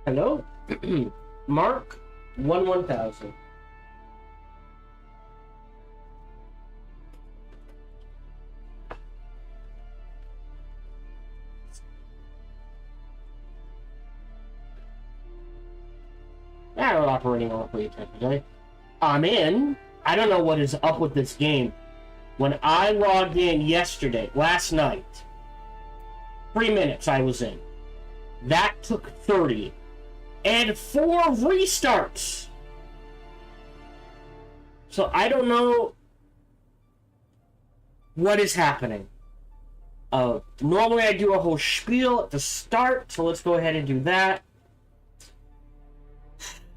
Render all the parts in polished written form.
Hello? Mark 1000. Yeah, we're operating on playtime today. I'm in. I don't know what is up with this game. When I logged in last night, 3 minutes I was in. That took 30. And 4 restarts. So I don't know what is happening. Normally I do a whole spiel at the start, so let's go ahead and do that.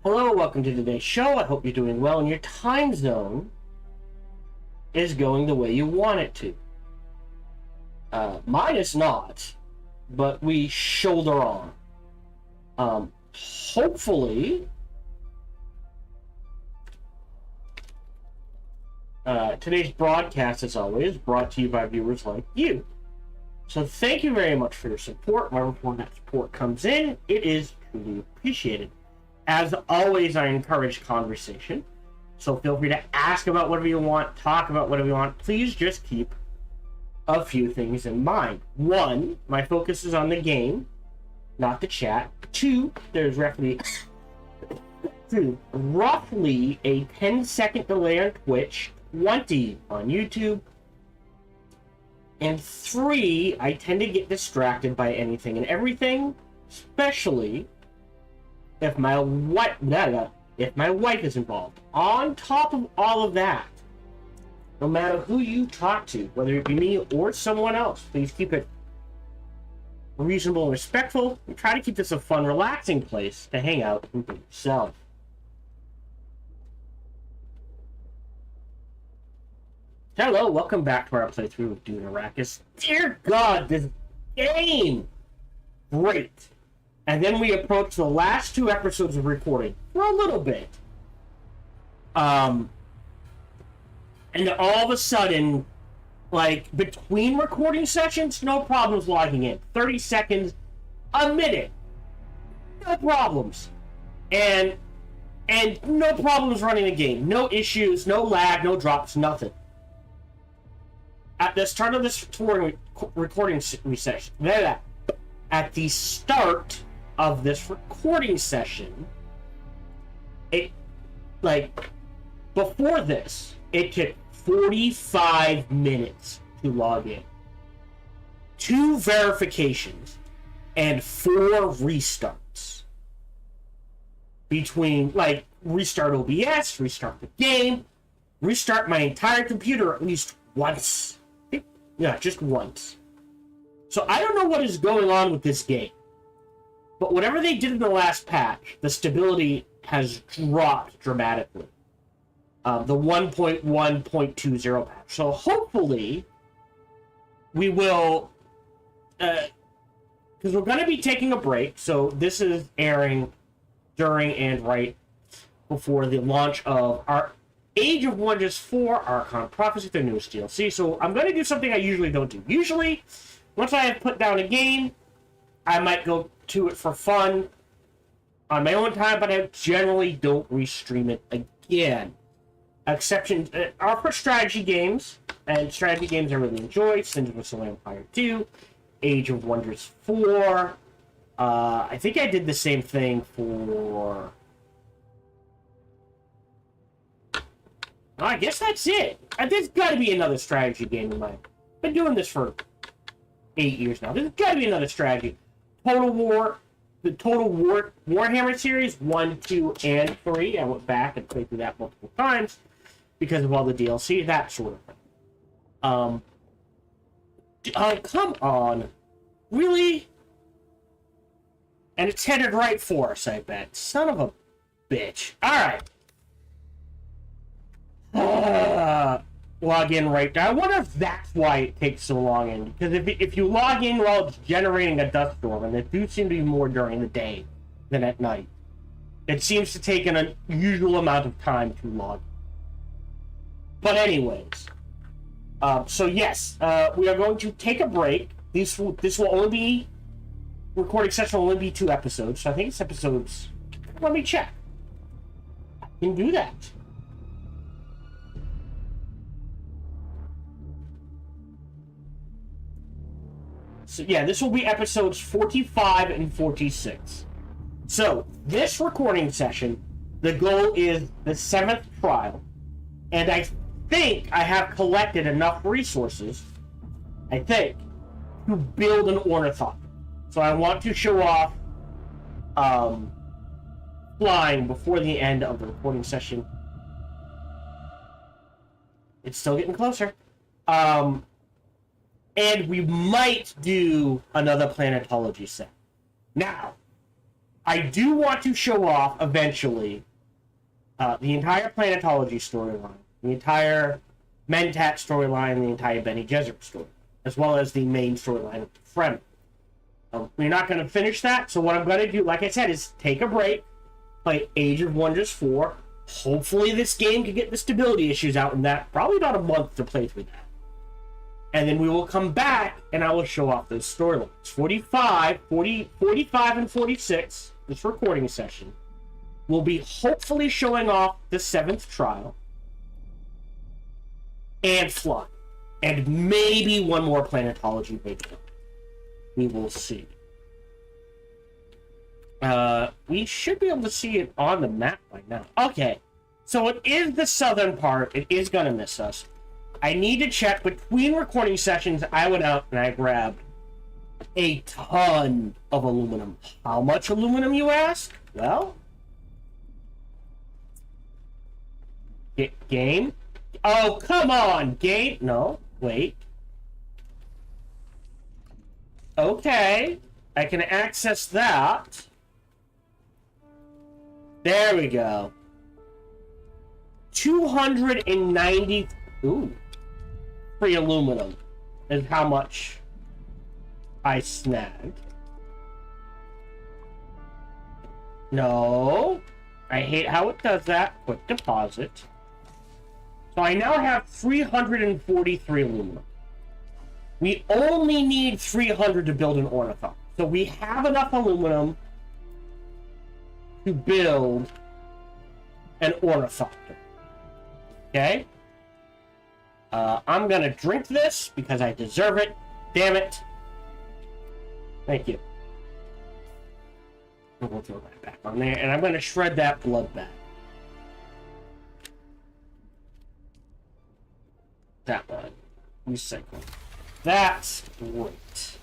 Hello, welcome to today's show. I hope you're doing well and your time zone is going the way you want it to. Mine is not, but we shoulder on. Hopefully, today's broadcast, as always, brought to you by viewers like you. So thank you very much for your support. Wherever that support comes in, it is truly appreciated. As always, I encourage conversation. So feel free to ask about whatever you want, talk about whatever you want. Please just keep a few things in mind. 1, my focus is on the game, not the chat. 2, there's roughly a 10-second delay on Twitch, 20 on YouTube, and 3, I tend to get distracted by anything and everything, especially if my wife is involved. On top of all of that, no matter who you talk to, whether it be me or someone else, please keep it reasonable and respectful, and try to keep this a fun, relaxing place to hang out and be yourself. Hello, welcome back to our playthrough of Dune Arrakis. Dear God, this game! Great. And then we approach the last 2 episodes of recording for a little bit. And all of a sudden, like, between recording sessions, no problems logging in. 30 seconds, a minute. No problems. And no problems running the game. No issues, no lag, no drops, nothing. At the start of this recording session, at the start of this recording session, before this, it took 45 minutes to log in. 2 verifications and 4 restarts. Between, restart OBS, restart the game, restart my entire computer at least once. Yeah, just once. So I don't know what is going on with this game. But whatever they did in the last patch, the stability has dropped dramatically. The 1.1.20 patch. So hopefully, we will, because we're going to be taking a break. So this is airing during and right before the launch of our Age of Wonders 4 Archon Prophecy, the newest DLC. So I'm going to do something I usually don't do. Usually, once I have put down a game, I might go to it for fun on my own time, but I generally don't restream it again. Exceptions are for strategy games, and strategy games I really enjoy. Sins of the Empire 2, Age of Wonders 4. I think I did the same thing for... I guess that's it. There's got to be another strategy game in mine. I've been doing this for 8 years now. There's got to be another strategy. Total War, the Total War Warhammer series, 1, 2, and 3. I went back and played through that multiple times because of all the DLC, that sort of thing. Oh, come on. Really? And it's headed right for us, I bet. Son of a bitch. Alright. Log in right now. I wonder if that's why it takes so long. In because if you log in while it's generating a dust storm, and it do seem to be more during the day than at night, it seems to take an unusual amount of time to log in. But anyways, so yes, we are going to take a break. This will only be recording session will only be 2 episodes, so I think it's episodes... Let me check. I can do that. So yeah, this will be episodes 45 and 46. So, this recording session, the goal is the 7th trial, and I think I have collected enough resources, I think, to build an ornithopter. So I want to show off flying before the end of the recording session. It's still getting closer. And we might do another planetology set. Now, I do want to show off, eventually, the entire planetology storyline, the entire Mentat storyline, the entire Bene Gesserit story, as well as the main storyline of the Fremen. We're not going to finish that, so what I'm going to do, like I said, is take a break, play Age of Wonders 4. Hopefully this game can get the stability issues out in that. Probably about a month to play through that. And then we will come back, and I will show off those storylines. 45 and 46, this recording session, will be hopefully showing off the 7th trial, and Flood, and maybe one more planetology video. We will see. We should be able to see it on the map by now. Okay, so it is the southern part. It is going to miss us. I need to check. Between recording sessions, I went out and I grabbed a ton of aluminum. How much aluminum, you ask? Well, game? Oh, come on, game? No, wait. Okay, I can access that. There we go. 290... Ooh. Free aluminum is how much I snagged. No. I hate how it does that. Quick deposit. So I now have 343 aluminum. We only need 300 to build an ornithopter. So we have enough aluminum to build an ornithopter. Okay? I'm gonna drink this because I deserve it. Damn it. Thank you. We'll throw that back on there, and I'm gonna shred that blood back. That one. Recycle. That's great.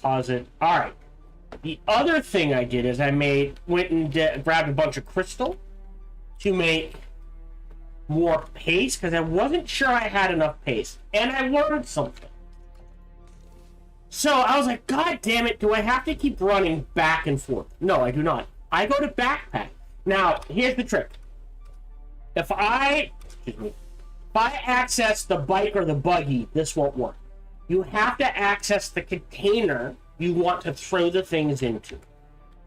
Pause it. Alright. The other thing I did is I went and grabbed a bunch of crystal to make more paste, because I wasn't sure I had enough paste. And I learned something. So I was like, God damn it, do I have to keep running back and forth? No, I do not. I go to backpack. Now, here's the trick. If I access the bike or the buggy, this won't work. You have to access the container you want to throw the things into.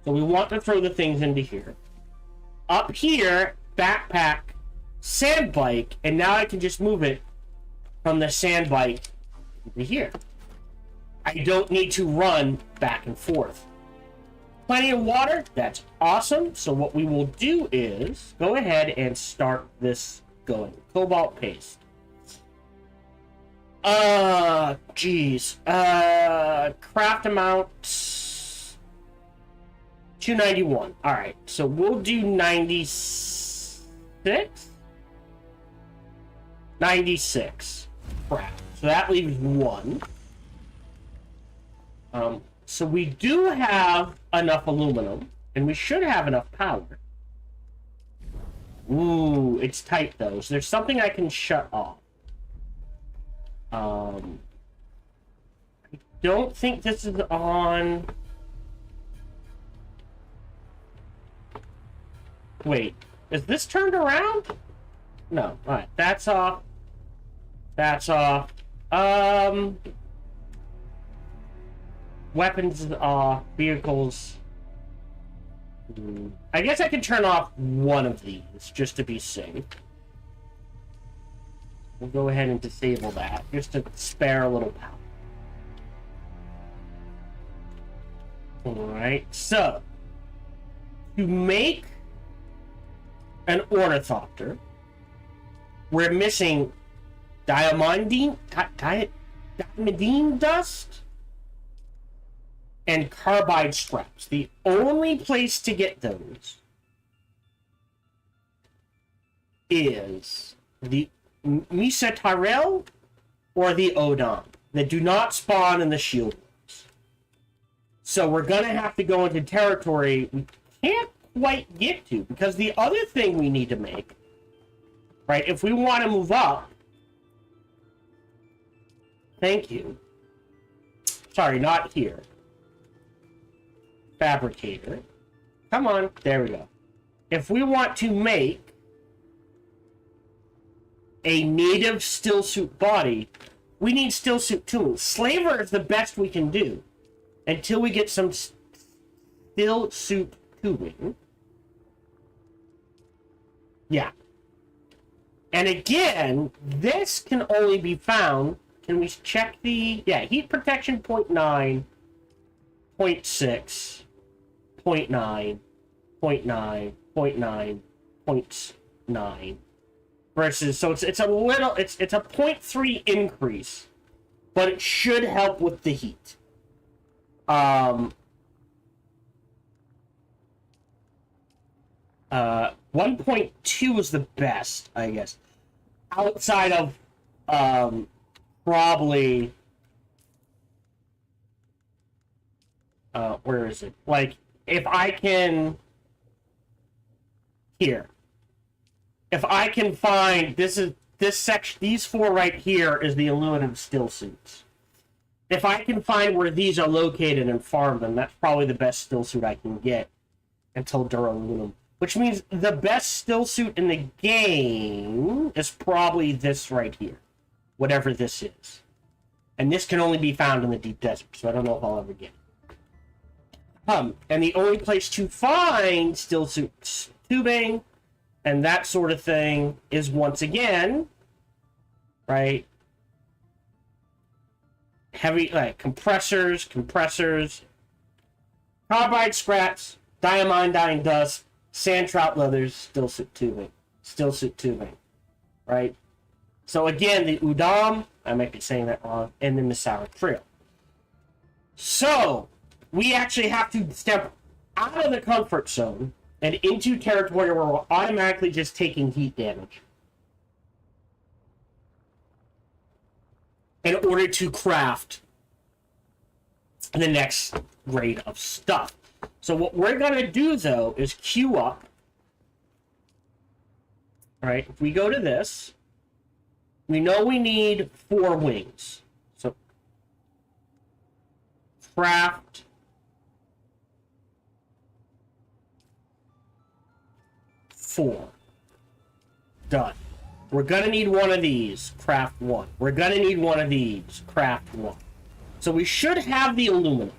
So we want to throw the things into here. Up here, backpack, sand bike, and now I can just move it from the sand bike to here. I don't need to run back and forth. Plenty of water, that's awesome. So what we will do is go ahead and start this going. Cobalt paste. Geez. Craft amount 291. Alright, so we'll do 96? 96 craft. So that leaves 1. So we do have enough aluminum, and we should have enough power. Ooh, it's tight though. So there's something I can shut off. I don't think this is on. Wait, is this turned around? No. Alright, that's off. That's off. Weapons off. Vehicles. I guess I can turn off one of these just to be safe. We'll go ahead and disable that just to spare a little power. Alright, so to make an ornithopter, we're missing diamondine dust and carbide scraps. The only place to get those is the Misatarel or the Odon that do not spawn in the shield worlds. So we're going to have to go into territory we can't quite get to, because the other thing we need to make, right, if we want to move up, thank you. Sorry, not here. Fabricator. Come on, there we go. If we want to make a native stillsuit body, we need stillsuit tooling. Slaver is the best we can do until we get some stillsuit tubing. Yeah. And again, this can only be found. Can we check the... Yeah, heat protection 0.9, 0.6, 0.9, 0.9, 0.9, 0.9. Versus, so it's a little... It's a 0.3 increase. But it should help with the heat. 1.2 is the best, I guess. Outside of probably where is it? Like, if I can here. If I can find this section, these four right here is the aluminum still suits. If I can find where these are located and farm them, that's probably the best still suit I can get until duraluminum. Which means the best still suit in the game is probably this right here. Whatever this is. And this can only be found in the deep desert, so I don't know if I'll ever get it. And the only place to find still suit tubing and that sort of thing is once again, right? Heavy, like, compressors, carbide scraps, diamondine dust, sand trout leathers, still suit tubing, right? So again, the Udam, I might be saying that wrong, and then the Sour Trail. So, we actually have to step out of the comfort zone and into territory where we're automatically just taking heat damage in order to craft the next grade of stuff. So what we're going to do, though, is queue up. Right? If we go to this, we know we need 4 wings. So, craft 4. Done. We're going to need one of these. Craft 1. We're going to need one of these. Craft 1. So we should have the aluminum.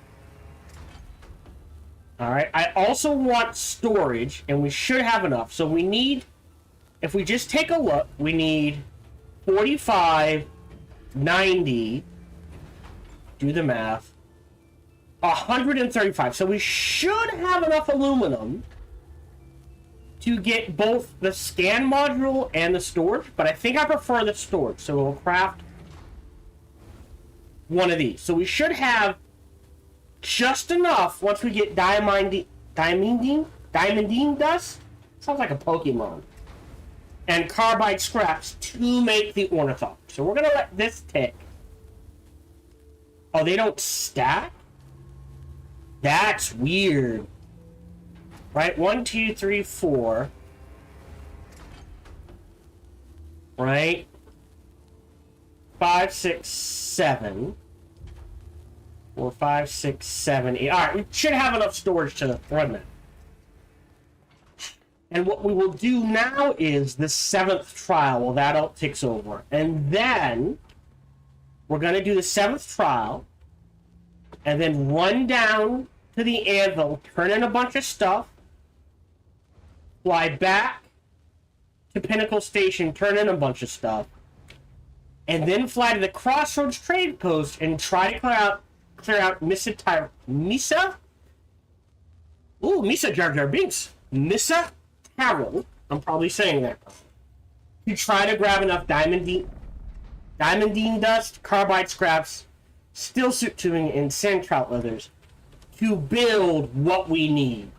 Alright, I also want storage, and we should have enough. So we need, if we just take a look, we need 45, 90, do the math, 135. So we should have enough aluminum to get both the scan module and the storage, but I think I prefer the storage, so we'll craft one of these. So we should have just enough once we get diamondine dust. Sounds like a Pokemon. And carbide scraps to make the ornithopter. So we're gonna let this tick. Oh, they don't stack? That's weird. Right? 1, 2, 3, 4. Right? 5, 6, 7. 4, 5, 6, 7, 8. Alright, we should have enough storage to run that. And what we will do now is the 7th trial. Well, that all ticks over. And then we're going to do the 7th trial. And then run down to the anvil, turn in a bunch of stuff. Fly back to Pinnacle Station, turn in a bunch of stuff. And then fly to the Crossroads Trade Post and try to clear out Misa Ooh, Misa Jar Jar Binks. Misa Harold. I'm probably saying that wrong. You try to grab enough diamondine dust, carbide scraps, steel suit tubing, and sand trout leathers to build what we need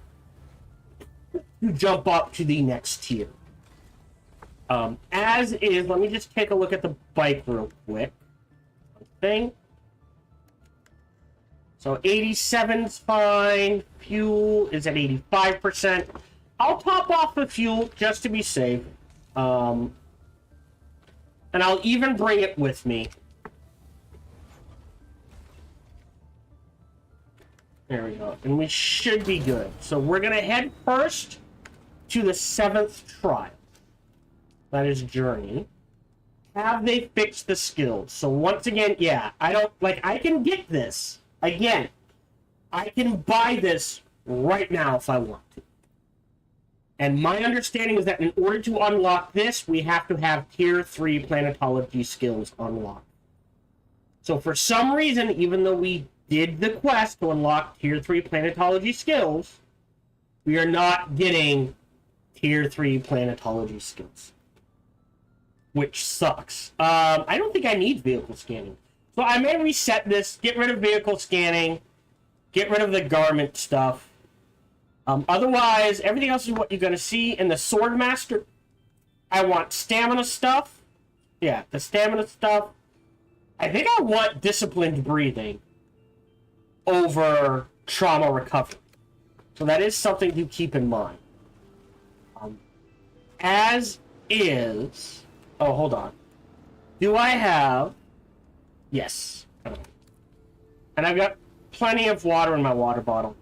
to jump up to the next tier. As is, let me just take a look at the bike real quick. Thing. So 87's fine. Fuel is at 85%. I'll top off the fuel just to be safe. And I'll even bring it with me. There we go. And we should be good. So we're going to head first to the 7th trial. That is Journey. Have they fixed the skills? So once again, yeah, I can get this. Again, I can buy this right now if I want to. And my understanding is that in order to unlock this, we have to have Tier 3 planetology skills unlocked. So for some reason, even though we did the quest to unlock Tier 3 planetology skills, we are not getting Tier 3 planetology skills. Which sucks. I don't think I need vehicle scanning. So I may reset this, get rid of vehicle scanning, get rid of the garment stuff. Otherwise, everything else is what you're going to see. In the Swordmaster, I want stamina stuff. Yeah, the stamina stuff. I think I want disciplined breathing over trauma recovery. So that is something to keep in mind. As is... Oh, hold on. Do I have... Yes. And I've got plenty of water in my water bottle.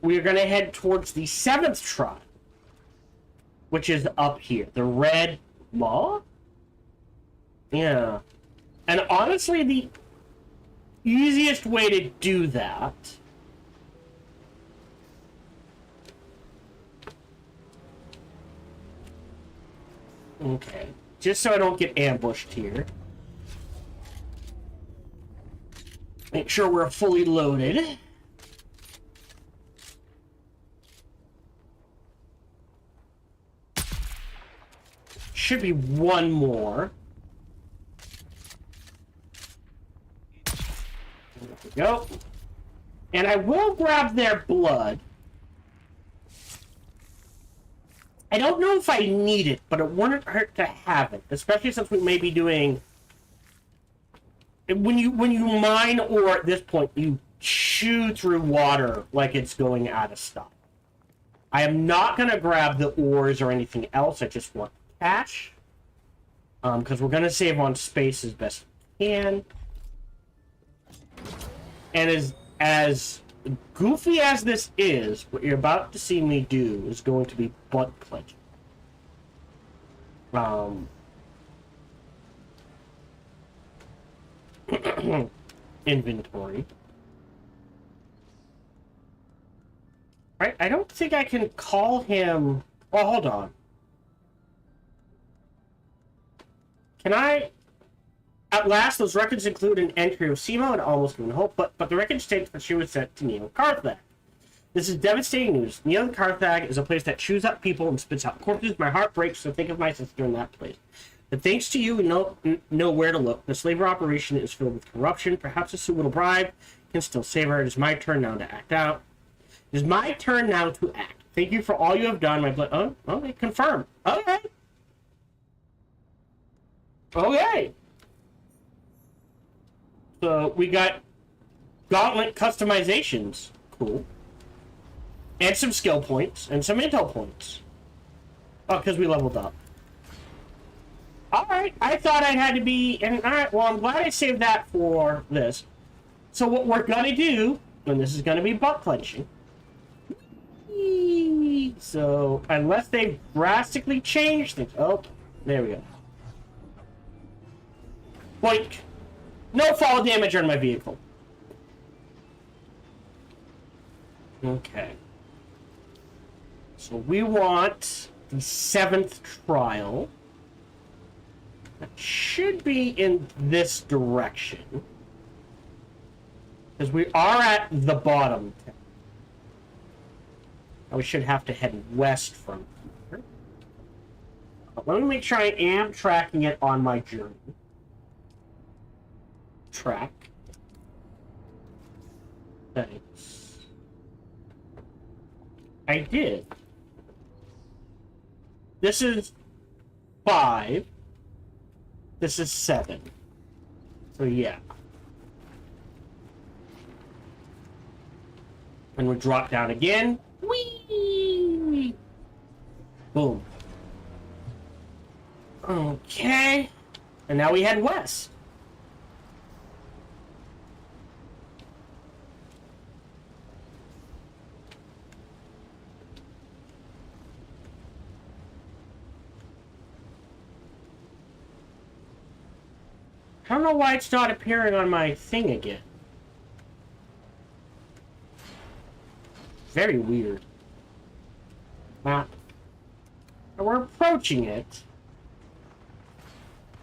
We are going to head towards the 7th trial, which is up here. The Red Maw? Yeah. And honestly, the easiest way to do that... Okay. Just so I don't get ambushed here. Make sure we're fully loaded. Should be one more. There we go. And I will grab their blood. I don't know if I need it, but it wouldn't hurt to have it, especially since we may be doing... When you mine ore at this point, you chew through water like it's going out of stuff. I am not going to grab the ores or anything else. I just want cash. Because we're going to save on space as best we can. And as goofy as this is, what you're about to see me do is going to be butt clenching. Inventory. Right, I don't think I can call him... Oh, hold on. Can I... At last, those records include an entry of Simo and almost given hope, but the record states that she was sent to Neo Carthag. This is devastating news. Neo Carthag is a place that chews up people and spits out corpses. My heart breaks to think of my sister in that place. But thanks to you, we know where to look. The slaver operation is filled with corruption. Perhaps a suitable bribe can still save her. It is my turn now to act out. It is my turn now to act. Thank you for all you have done. My blood... Oh, okay, confirmed. Okay. Okay. So we got gauntlet customizations. Cool. And some skill points. And some intel points. Oh, because we leveled up. Alright, I thought I had to be... Alright, well, I'm glad I saved that for this. So what we're going to do, and this is going to be butt clenching. So, unless they drastically change things... Oh, there we go. Boink. No fall damage on my vehicle. Okay. So we want the 7th trial. That should be in this direction. Because we are at the bottom. We should have to head west from here. But let me make sure I am tracking it on my journey. Track. Thanks. I did. This is 5. This is 7. So yeah. And we drop down again. Whee! Boom. Okay. And now we head west. I don't know why it's not appearing on my thing again. Very weird. Map. We're approaching it.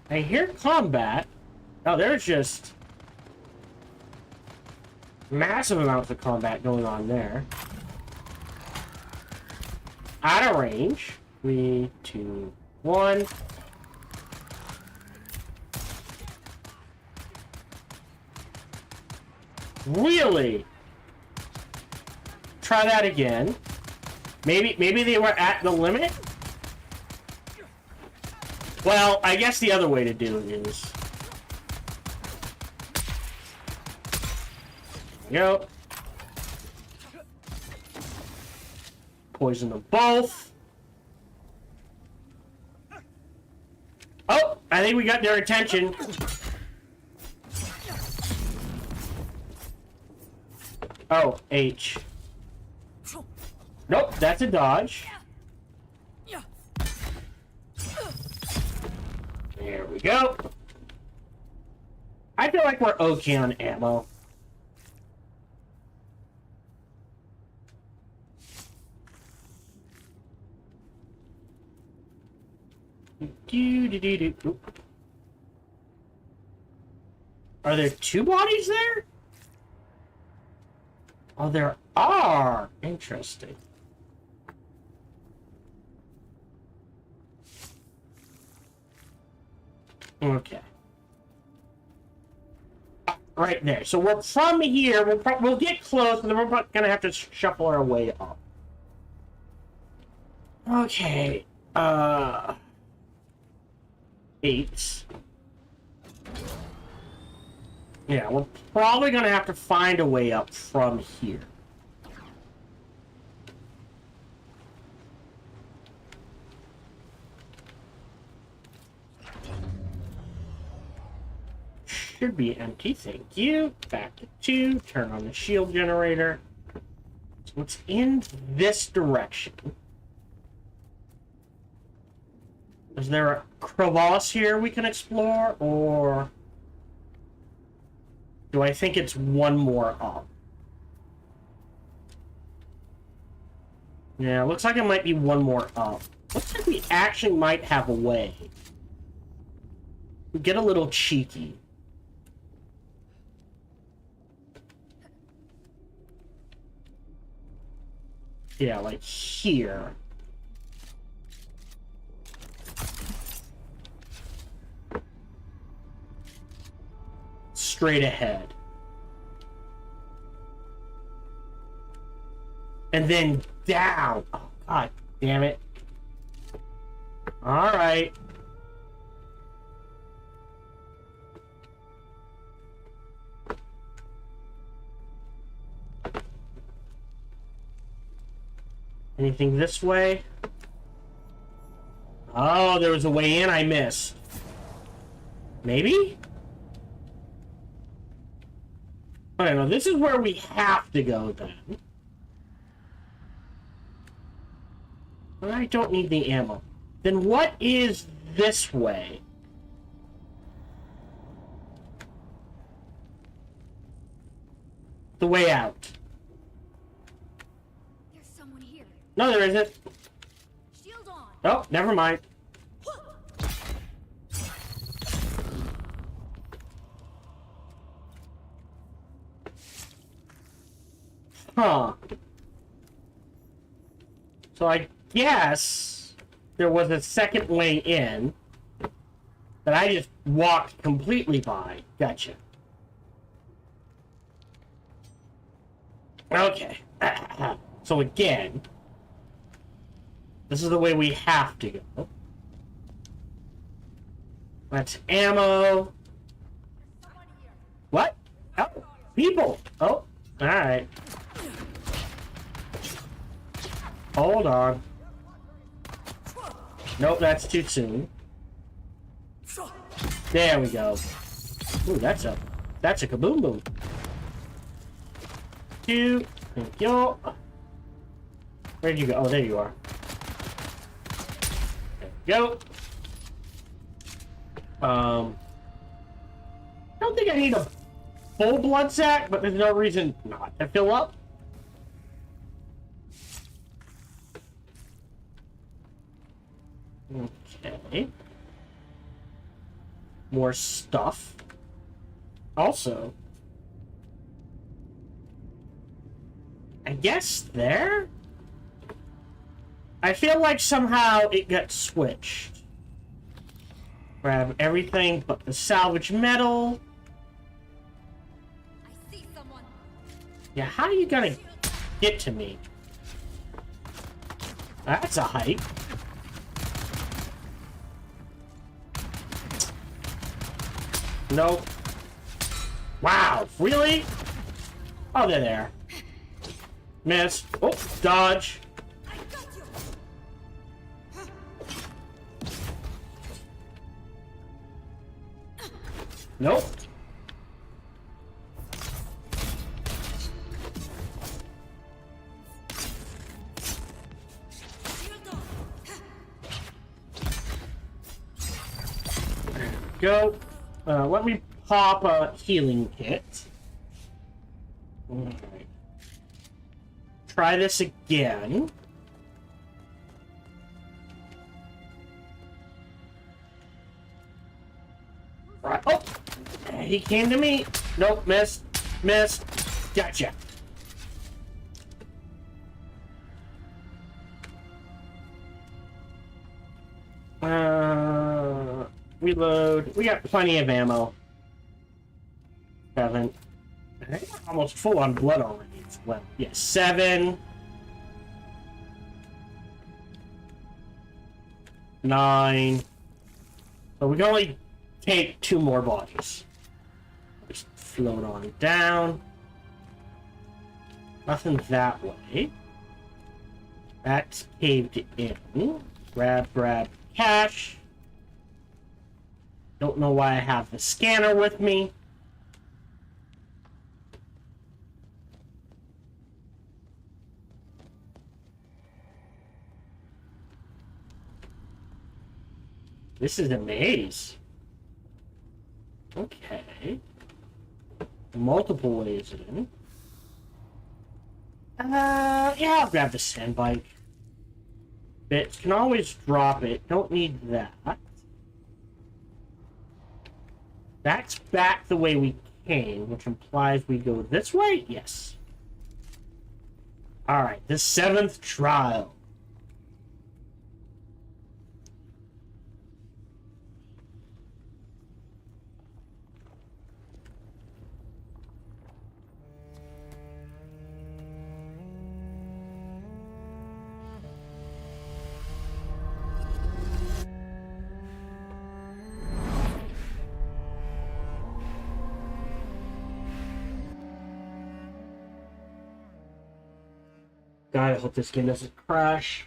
I hear combat. Oh, there's just massive amounts of combat going on there. Out of range. 3, 2, 1. Really? Try that again. Maybe they were at the limit? Well, I guess the other way to do it is... Go. Poison them both. Oh, I think we got their attention. Oh, H. Nope, that's a dodge. There we go. I feel like we're okay on ammo. Are there 2 bodies there? Oh, there are. Interesting. Okay. Right there. So we're from here. We'll get close, and then we're gonna have to shuffle our way up. Okay. 8. Yeah, we're probably gonna have to find a way up from here. Should be empty, thank you. Back to 2, turn on the shield generator. So it's in this direction. Is there a crevasse here we can explore, or do I think it's one more up? Yeah, looks like it might be one more up. Looks like we actually might have a way. We get a little cheeky. Yeah, like here. Straight ahead. And then down. Oh, God damn it. All right. Anything this way? Oh, there was a way in I missed. Maybe? I don't know. This is where we have to go then. I don't need the ammo. Then what is this way? The way out. There's someone here. No, there isn't. Shield on. Oh, never mind. Huh. So I guess there was a second way in that I just walked completely by. Gotcha. Okay. So again, this is the way we have to go. That's ammo. What? Oh, people. Oh, alright. Hold on. Nope, that's too soon. There we go. Ooh, that's a kaboom boom. Two. Thank you. Where'd you go? Oh, there you are. There you go. I don't think I need a full blood sack, but there's no reason not to fill up. Okay. More stuff. Also, I guess there? I feel like somehow it got switched. Grab everything but the salvage metal. I see someone. Yeah, how are you gonna get to me? That's a height. Nope. Wow, really? Oh, they're there. Miss. Oh, dodge. I got you. Nope. There we go. Let me pop a healing kit. Alright. Try this again. Right. Oh! He came to me. Nope, missed. Missed. Gotcha. Reload. We got plenty of ammo. 7. I think we're almost full on blood already as well. Yeah, 7. 9. So we can only take 2 more bodies. Just float on down. Nothing that way. That's caved in. Grab cash. Don't know why I have the scanner with me. This is a maze. Okay. Multiple ways in. Yeah, I'll grab the sandbike. Bits can always drop it. Don't need that. That's back the way we came, which implies we go this way? Yes. Alright, the 7th trial. God, I hope this game doesn't crash.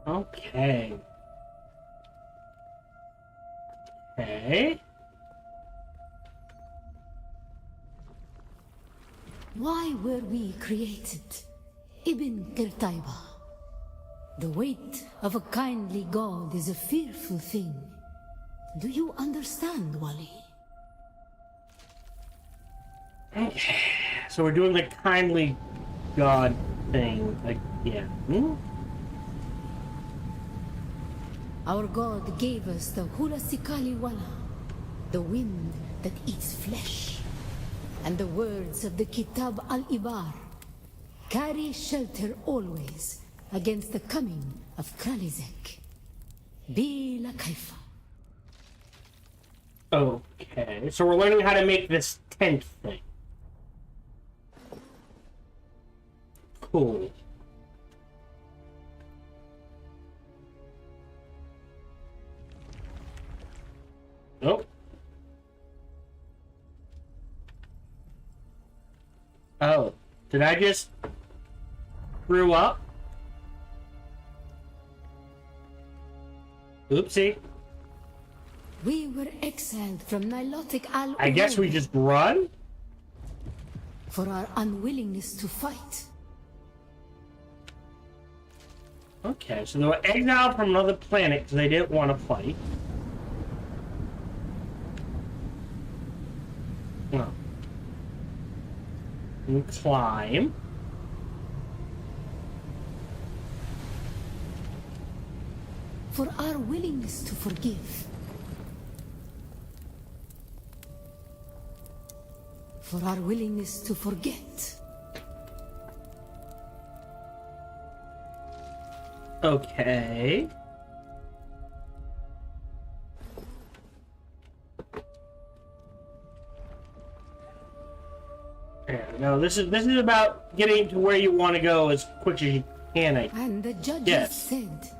Okay. Okay. Why were we created? Ibn Qirtaiba. The weight of a kindly god is a fearful thing. Do you understand, Wali? So we're doing the kindly god thing. Like, yeah. Our god gave us the Hulasikali Wala, the wind that eats flesh, and the words of the Kitab al-Ibar. Carry shelter always against the coming of Kralizek. Bila Kaifa. Okay, so we're learning how to make this tent thing. Cool. Nope. Oh, did I just screw up? Oopsie. We were exiled from Nilotic al I guess we just run? for our unwillingness to fight. Okay, so they were exiled from another planet because they didn't want to fight. No. And climb. For our willingness to forgive. For our willingness to forget. Okay. Yeah, no, this is about getting to where you want to go as quick as you can. And the judges Yes. said,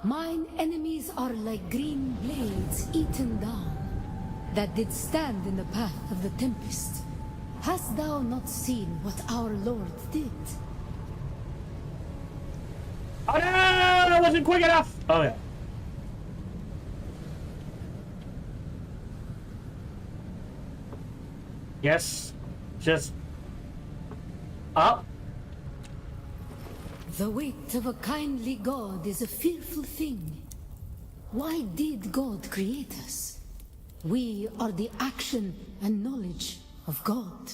mine enemies are like green blades eaten down, that did stand in the path of the tempest. Hast thou not seen what our Lord did? Oh no! That wasn't quick enough! Oh yeah. Yes. Just up. The weight of a kindly God is a fearful thing. Why did God create us? We are the action and knowledge of God,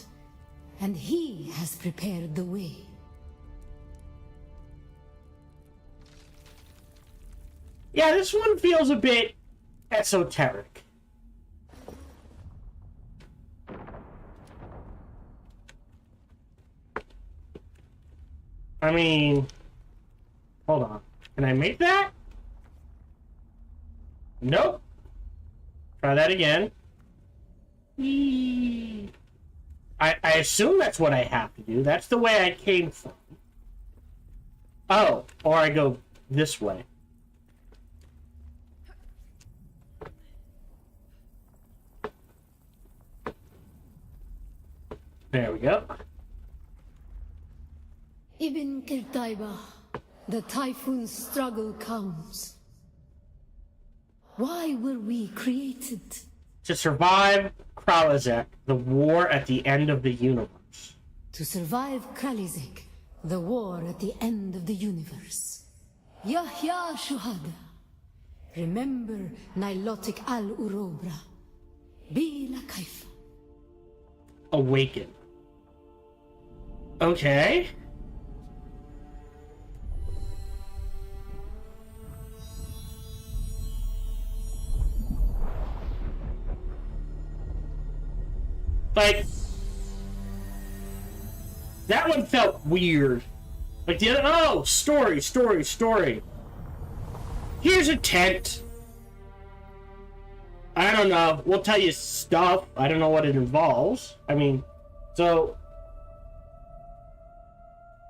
and He has prepared the way. Yeah, this one feels a bit esoteric. I mean, hold on. Can I make that? Nope. Try that again. I assume that's what I have to do. That's the way I came from. Oh, or I go this way. There we go. Ibn Qirtaiba, the typhoon's struggle comes. Why were we created? To survive Kralizek, the war at the end of the universe. To survive Kralizek, the war at the end of the universe. Yahya Shuhada. Remember Nilotic al-Urobra. Bila Kaifa. Awaken. Okay. Like, that one felt weird. Like the other, oh, story. Here's a tent. I don't know. We'll tell you stuff. I don't know what it involves. I mean, so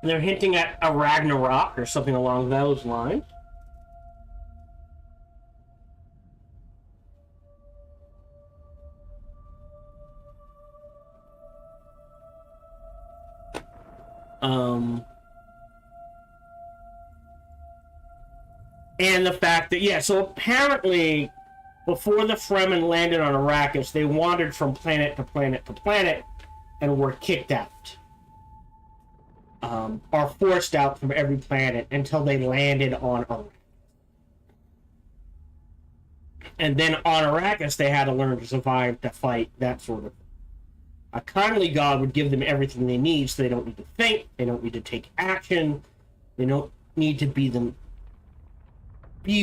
they're hinting at a Ragnarok or something along those lines. And the fact that, yeah, so apparently before the Fremen landed on Arrakis, they wandered from planet to planet to planet and were kicked out. are forced out from every planet until they landed on Earth. And then on Arrakis, they had to learn to survive, to fight, that sort of thing. A kindly god would give them everything they need, so they don't need to think, they don't need to take action, they don't need to be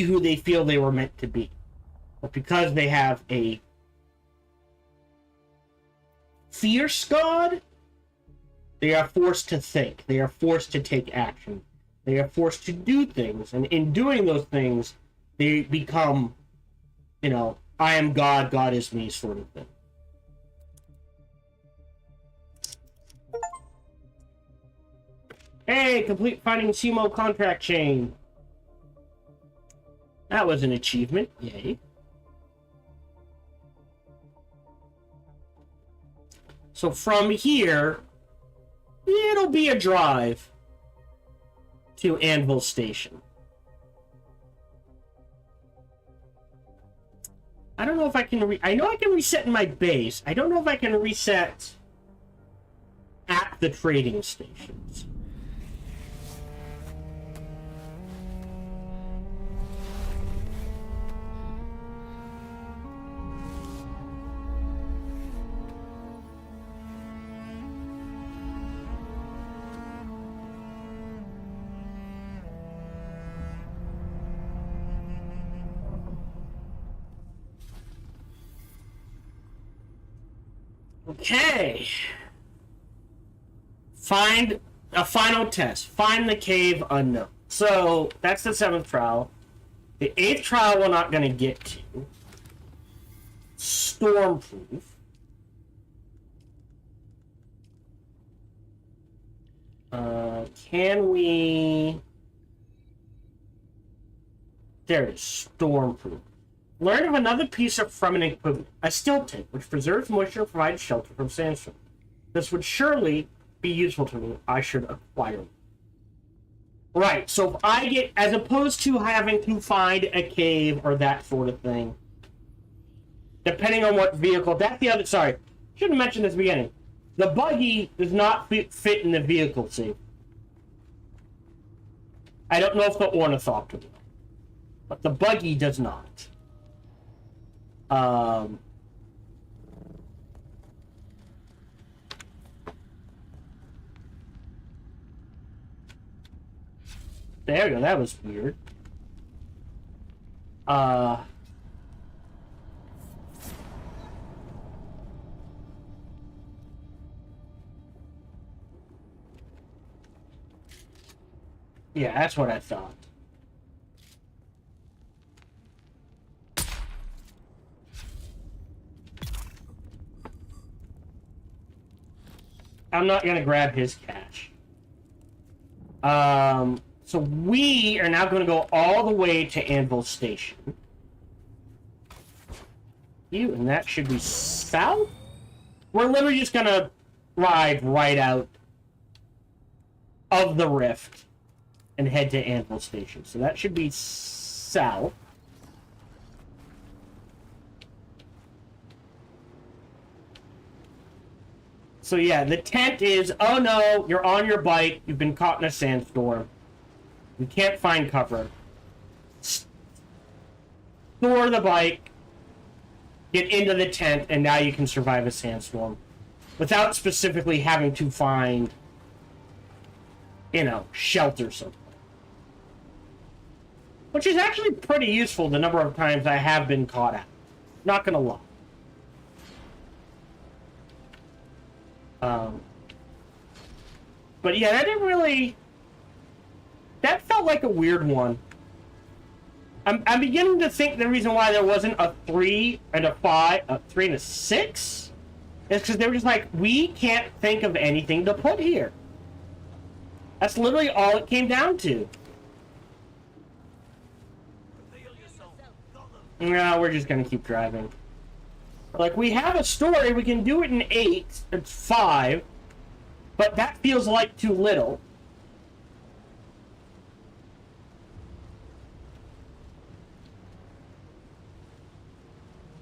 who they feel they were meant to be. But because they have a fierce god, they are forced to think, they are forced to take action, they are forced to do things, and in doing those things, they become, I am God, God is me sort of thing. Hey, complete finding Simo contract chain. That was an achievement. Yay. So from here, it'll be a drive to Anvil Station. I don't know if I can I know I can reset in my base. I don't know if I can reset at the trading stations. Okay. Find a final test. Find the cave unknown. So, that's the 7th trial. The 8th trial we're not going to get to. Stormproof. Can we... There it is. Stormproof. Learn of another piece from an equipment, a still tent, which preserves moisture and provides shelter from sandstorm. This would surely be useful to me. I should acquire it. Right, so if I get, as opposed to having to find a cave or that sort of thing, depending on what vehicle, that's the other, sorry, should have mentioned this at the beginning. The buggy does not fit in the vehicle seat. I don't know if the ornithopter will, but the buggy does not. There we go, that was weird. Yeah, that's what I thought. I'm not gonna grab his cash. So we are now gonna go all the way to Anvil Station. And that should be south? We're literally just gonna ride right out of the rift and head to Anvil Station. So that should be south. So yeah, the tent is, oh no, you're on your bike, you've been caught in a sandstorm. You can't find cover. Store the bike, get into the tent, and now you can survive a sandstorm. Without specifically having to find, shelter somewhere. Which is actually pretty useful the number of times I have been caught out. Not gonna lie. But yeah, that didn't really... That felt like a weird one. I'm beginning to think the reason why there wasn't a 3 and a 5, a 3 and a 6, is because they were just like, we can't think of anything to put here. That's literally all it came down to. No, we're just gonna keep driving. Like, we have a story, we can do it in 8, it's 5, but that feels like too little.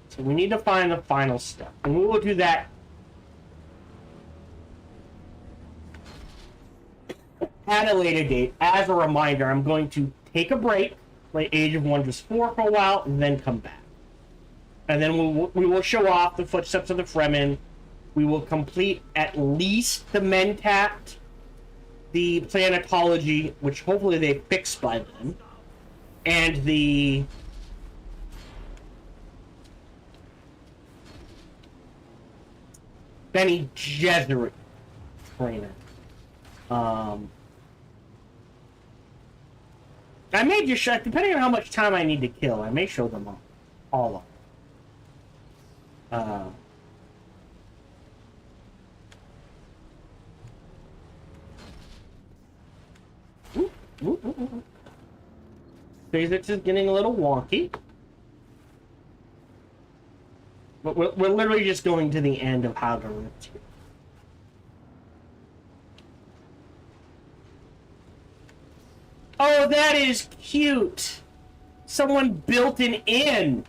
So we need to find the final step, and we will do that. at a later date, as a reminder, I'm going to take a break, play Age of Wonders 4 for a while, and then come back. And then we will show off the Footsteps of the Fremen. We will complete at least the Mentat, the Planetology, which hopefully they fix by then, and the Bene Gesserit trainer. I may just show, depending on how much time I need to kill, I may show them all of them. Physics is getting a little wonky. But we're literally just going to the end of how to lift here. Oh, that is cute! Someone built an inn!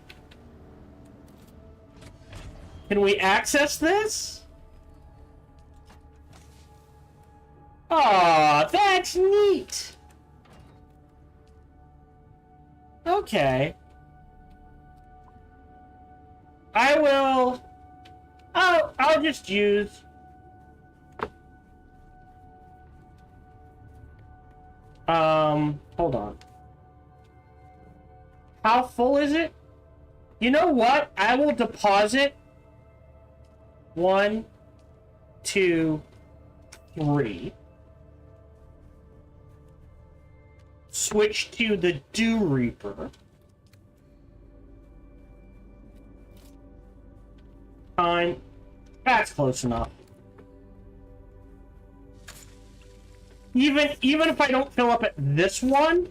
Can we access this? Aw, that's neat! Okay. I will... I'll just use... hold on. How full is it? You know what? I will deposit 1, 2, 3. Switch to the Dew Reaper. Time. That's close enough. Even if I don't fill up at this one,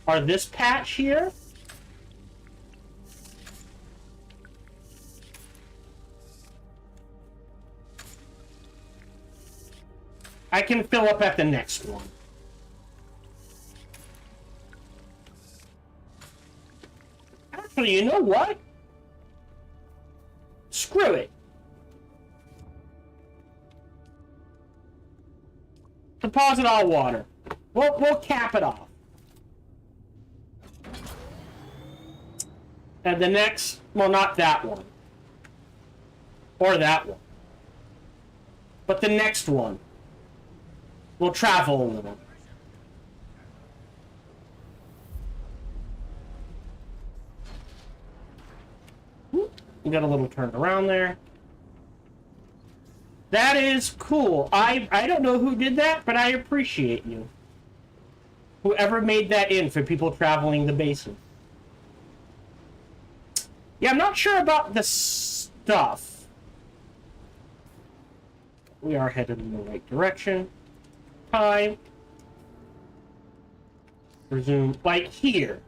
or this patch here, I can fill up at the next one. Actually, you know what? Screw it. Deposit all water. We'll cap it off. And the next, well, not that one. Or that one. But the next one. We'll travel a little. We got a little turn around there. That is cool. I don't know who did that, but I appreciate you. Whoever made that in for people traveling the basin. Yeah, I'm not sure about the stuff. We are headed in the right direction. Time. Resume, like here.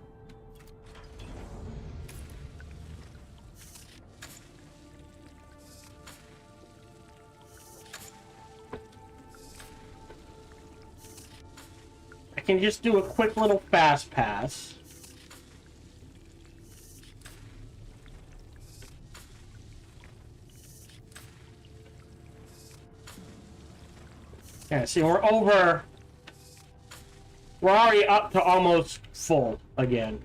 I can just do a quick little fast pass. Yeah, see, we're over... We're already up to almost full again.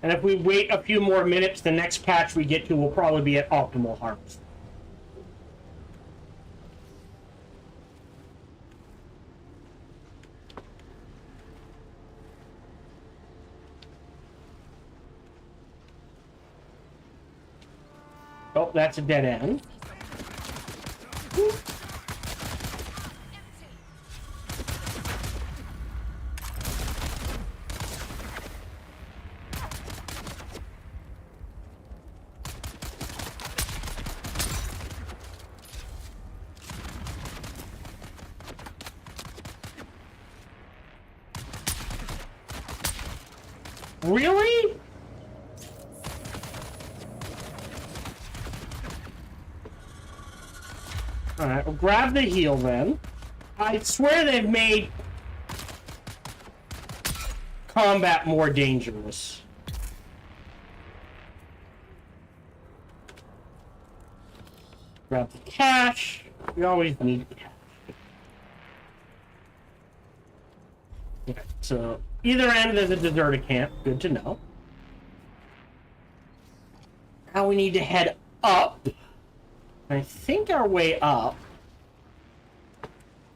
And if we wait a few more minutes, the next patch we get to will probably be at optimal harvest. Oh, that's a dead end. Really? Alright, we'll grab the heal then. I swear they've made combat more dangerous. Grab the cash. We always need cash. Okay, so either end there's a deserted camp. Good to know. Now we need to head up. I think our way up.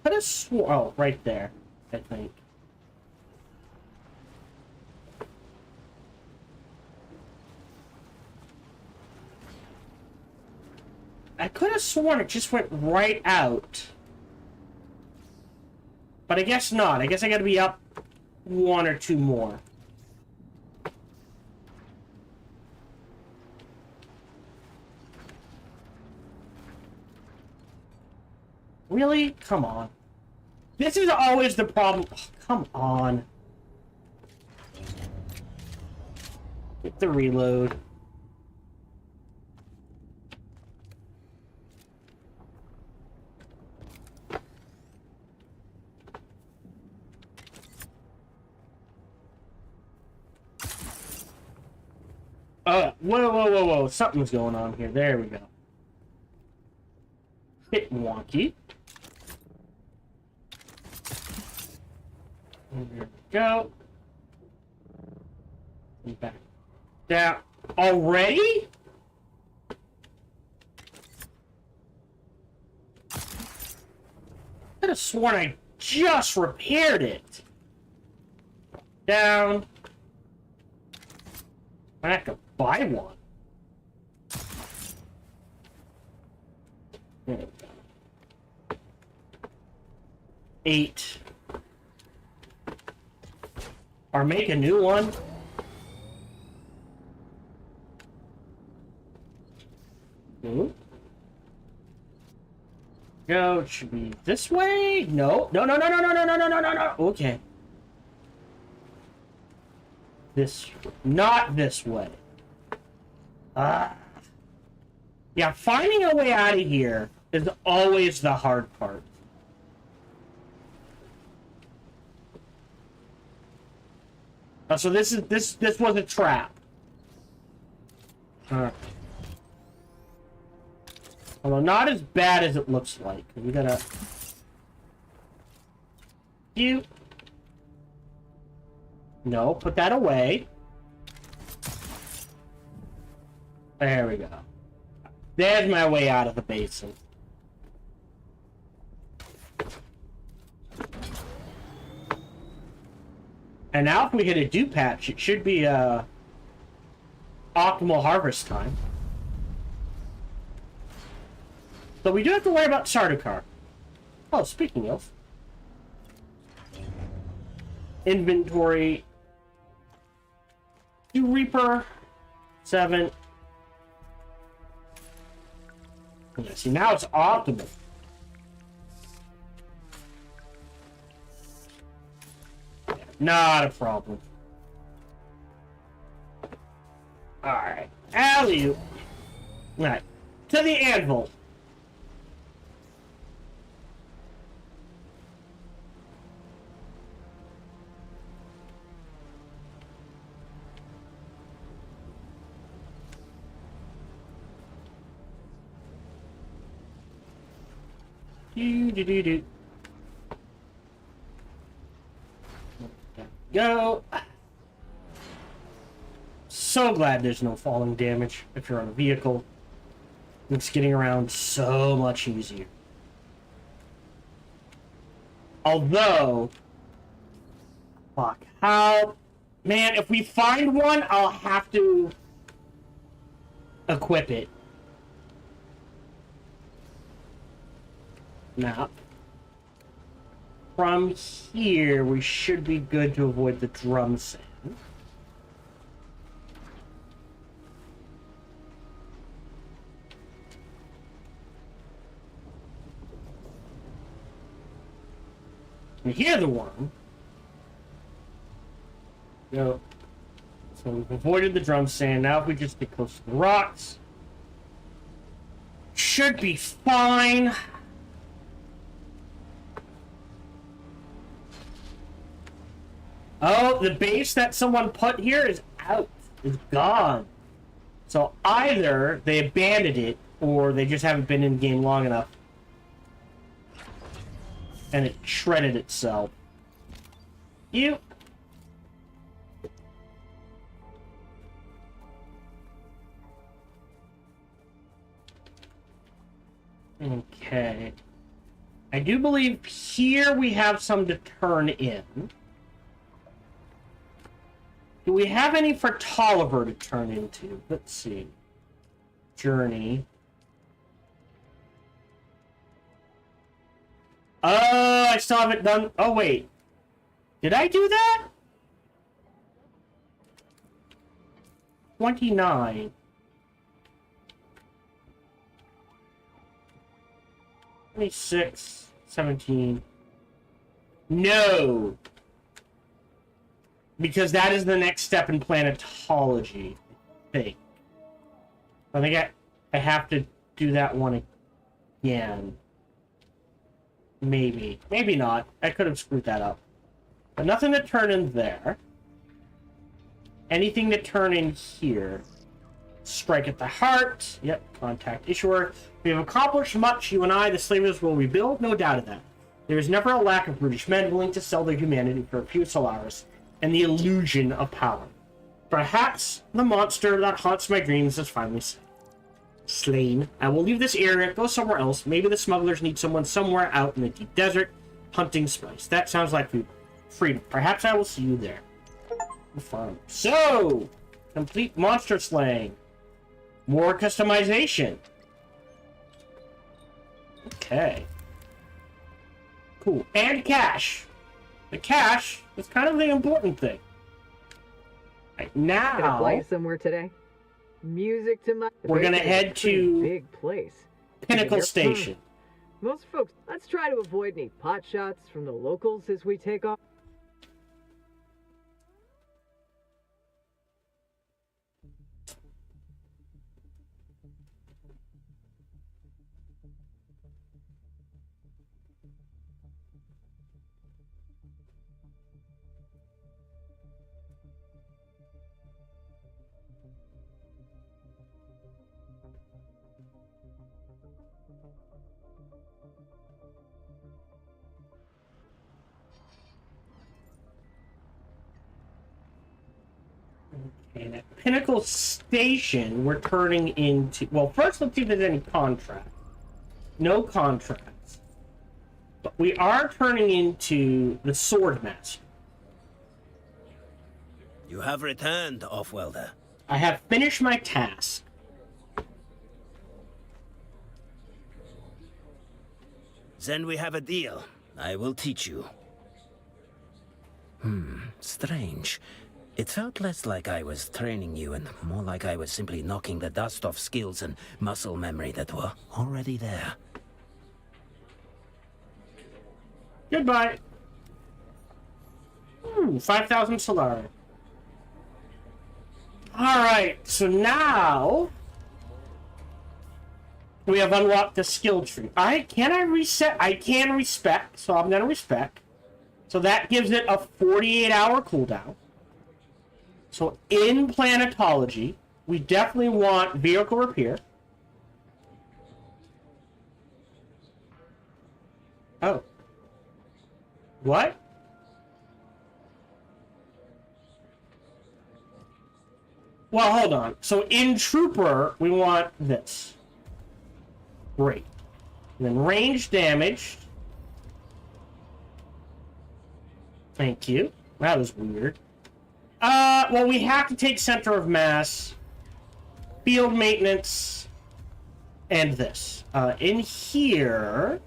Could have swore. Oh, right there. I think. I could have sworn it just went right out. But I guess not. I guess I gotta be up one or two more. Really? Come on. This is always the problem. Oh, come on. Get the reload. Whoa. Something's going on here. There we go. Bit wonky. And there we go. And back down. Already? I could have sworn I just repaired it. Down. I have to buy one. There we go. 8. Or make a new one. Ooh. Go, it should be this way? No. No. Okay. Not this way. Yeah, finding a way out of here is always the hard part. So this was a trap. Although not as bad as it looks like. We gotta... You... No, put that away. There we go. There's my way out of the basin. And now if we hit a dew patch, it should be optimal harvest time. So we do have to worry about Sardaukar. Oh, speaking of. Inventory. Dew Reaper. 7. Yeah, see, now it's optimal. Yeah, not a problem. Alright. Alley-oop. Alright. To the anvil. Do. Go. So glad there's no falling damage if you're on a vehicle. It's getting around so much easier. Although, fuck, how, man, if we find one, I'll have to equip it. Now, from here, we should be good to avoid the drum sand. You hear the worm. Go. So we've avoided the drum sand. Now if we just get close to the rocks, should be fine. Oh, the base that someone put here is out. Is gone. So either they abandoned it, or they just haven't been in the game long enough. And it shredded itself. You. Okay. I do believe here we have some to turn in. Do we have any for Tolliver to turn into? Let's see. Journey. Oh, I still haven't done... Oh, wait. Did I do that? 29. 26, 17. No! Because that is the next step in planetology, I think. I think I have to do that one again. Maybe. Maybe not. I could have screwed that up. But nothing to turn in there. Anything to turn in here. Strike at the heart. Yep, contact issuer. We have accomplished much, you and I. The slavers will rebuild, no doubt of that. There is never a lack of brutish men willing to sell their humanity for a few Solaris and the illusion of power. Perhaps the monster that haunts my dreams is finally slain. I will leave this area, go somewhere else. Maybe the smugglers need someone somewhere out in the deep desert hunting spice. That sounds like freedom. Perhaps I will see you there. Farm. So, complete monster slaying. More customization. Okay. Cool. And cash. The cash is kind of the important thing. Right, now, gonna fly somewhere today. Music to my. We're gonna head to big place. Pinnacle Station. Most folks, let's try to avoid any pot shots from the locals as we take off. And at Pinnacle Station, we're turning into... Well, first let's see if there's any contracts. No contracts. But we are turning into the Swordmaster. You have returned, Offwelder. I have finished my task. Then we have a deal. I will teach you. Strange. It felt less like I was training you and more like I was simply knocking the dust off skills and muscle memory that were already there. Goodbye. 5,000 Solari. Alright, so now we have unlocked the skill tree. Alright, can I reset? I can respec, so I'm going to respec. So that gives it a 48-hour cooldown. So in planetology, we definitely want vehicle repair. Oh. What? Well, hold on. So in Trooper, we want this. Great. And then range damage. Thank you. That was weird. Well, we have to take center of mass, field maintenance, and this. In here...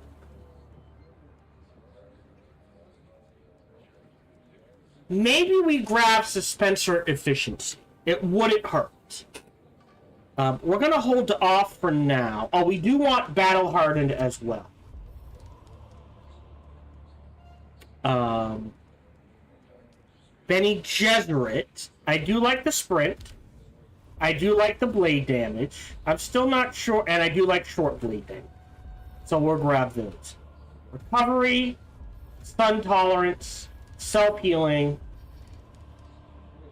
Maybe we grab suspensor efficiency. It wouldn't hurt. We're going to hold off for now. Oh, we do want battle hardened as well. Benny Gesserit. I do like the sprint. I do like the blade damage. I'm still not sure, and I do like short blade damage. So we'll grab those. Recovery, stun tolerance, self-healing,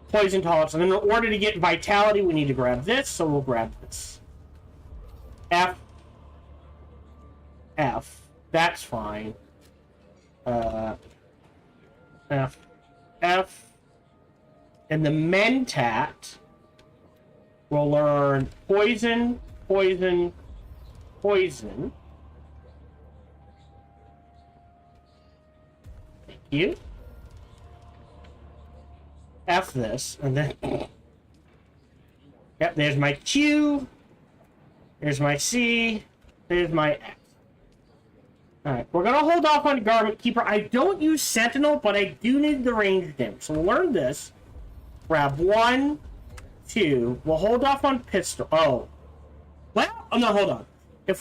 poison tolerance. And in order to get vitality, we need to grab this, so we'll grab this. F. F. That's fine. F. F. And the Mentat will learn poison, poison, poison. Thank you. F this, and then... Yep, there's my Q. There's my C. There's my X. Alright, we're gonna hold off on Garment Keeper. I don't use Sentinel, but I do need the range damage. So we'll learn this. Grab 1, 2. We'll hold off on pistol. Oh. Well, oh no, hold on.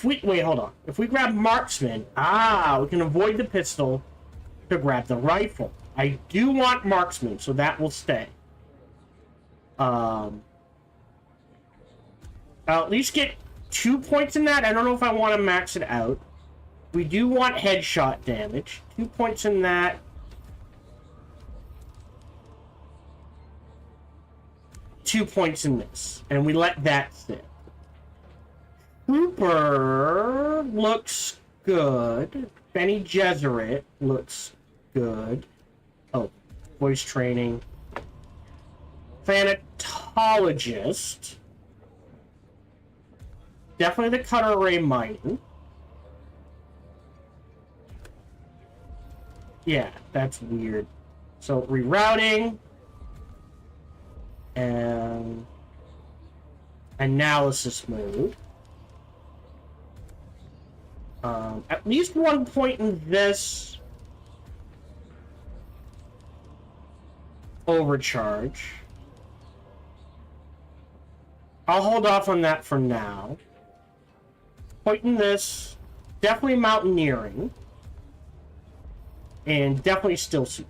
Wait, hold on. If we grab Marksman, we can avoid the pistol to grab the rifle. I do want Marksman, so that will stay. I'll at least get 2 points in that. I don't know if I want to max it out. We do want headshot damage. 2 points in that. Two points in this. And we let that sit. Trooper looks good. Benny Gesserit looks good. Oh, voice training. Thanatologist. Definitely the cutter ray mining. Yeah, that's weird. So rerouting and analysis mode. At least 1 point in this overcharge. I'll hold off on that for now. Point in this, definitely mountaineering. And definitely still suit.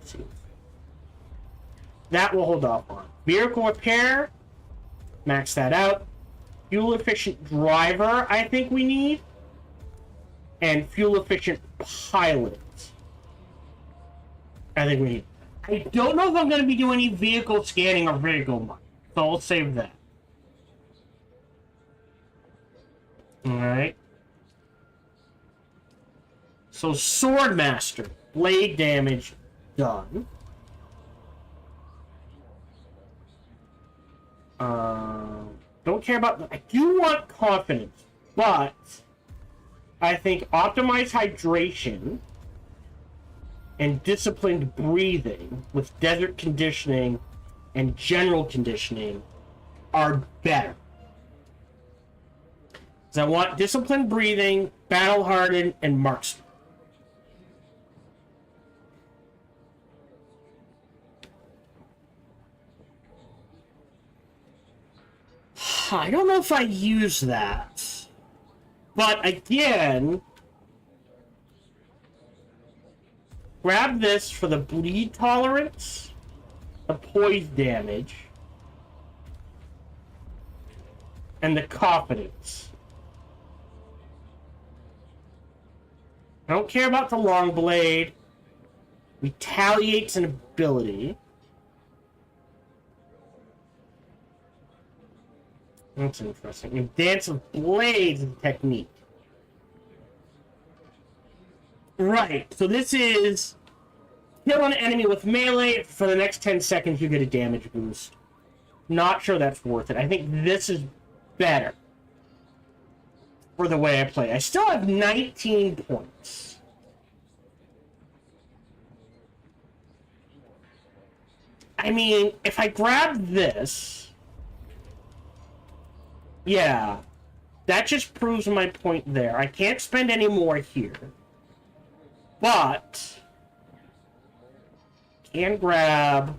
That we'll hold off on. Vehicle repair, max that out. Fuel efficient driver, I think we need. And fuel efficient pilot. I think we need. I don't know if I'm going to be doing any vehicle scanning or vehicle mining, so I'll save that. Alright. So Swordmaster. Blade damage done. Don't care about... I do want confidence, but I think optimized hydration and disciplined breathing with desert conditioning and general conditioning are better. So I want disciplined breathing, battle hardened, and marksman. I don't know if I use that. But again, grab this for the bleed tolerance, the poise damage, and the confidence. I don't care about the long blade. Retaliates an ability. That's interesting. And Dance of Blades is a technique. Right, so this is kill an enemy with melee. For the next 10 seconds, you get a damage boost. Not sure that's worth it. I think this is better for the way I play. I still have 19 points. I mean, if I grab this... Yeah, that just proves my point there. I can't spend any more here. But... can grab...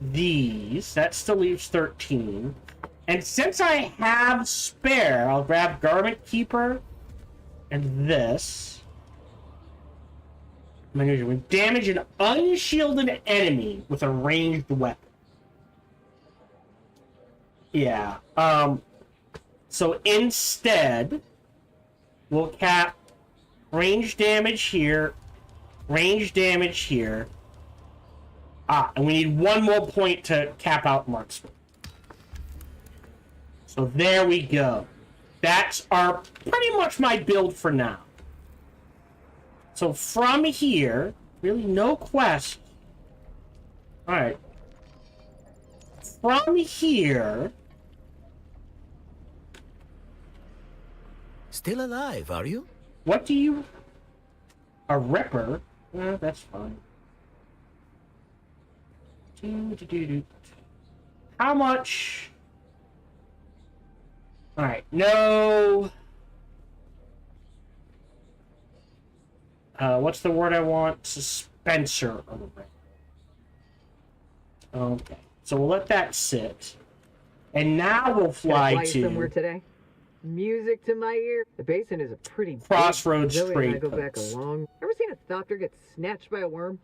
these. That still leaves 13. And since I have spare, I'll grab Garment Keeper and this. When damage an unshielded enemy with a ranged weapon. Yeah. So instead, we'll cap range damage here, range damage here. And we need one more point to cap out marksman. So there we go. That's our pretty much my build for now. So from here, really no quest. Alright. From here... Still alive, are you? What do you... A ripper? That's fine. How much... Alright, no... what's the word I want? Suspenser. Okay, so we'll let that sit. And now we'll fly to... somewhere today. Music to my ear. The basin is a pretty Crossroads Zoe and I Trade go back a Post. long. Ever seen a doctor get snatched by a worm?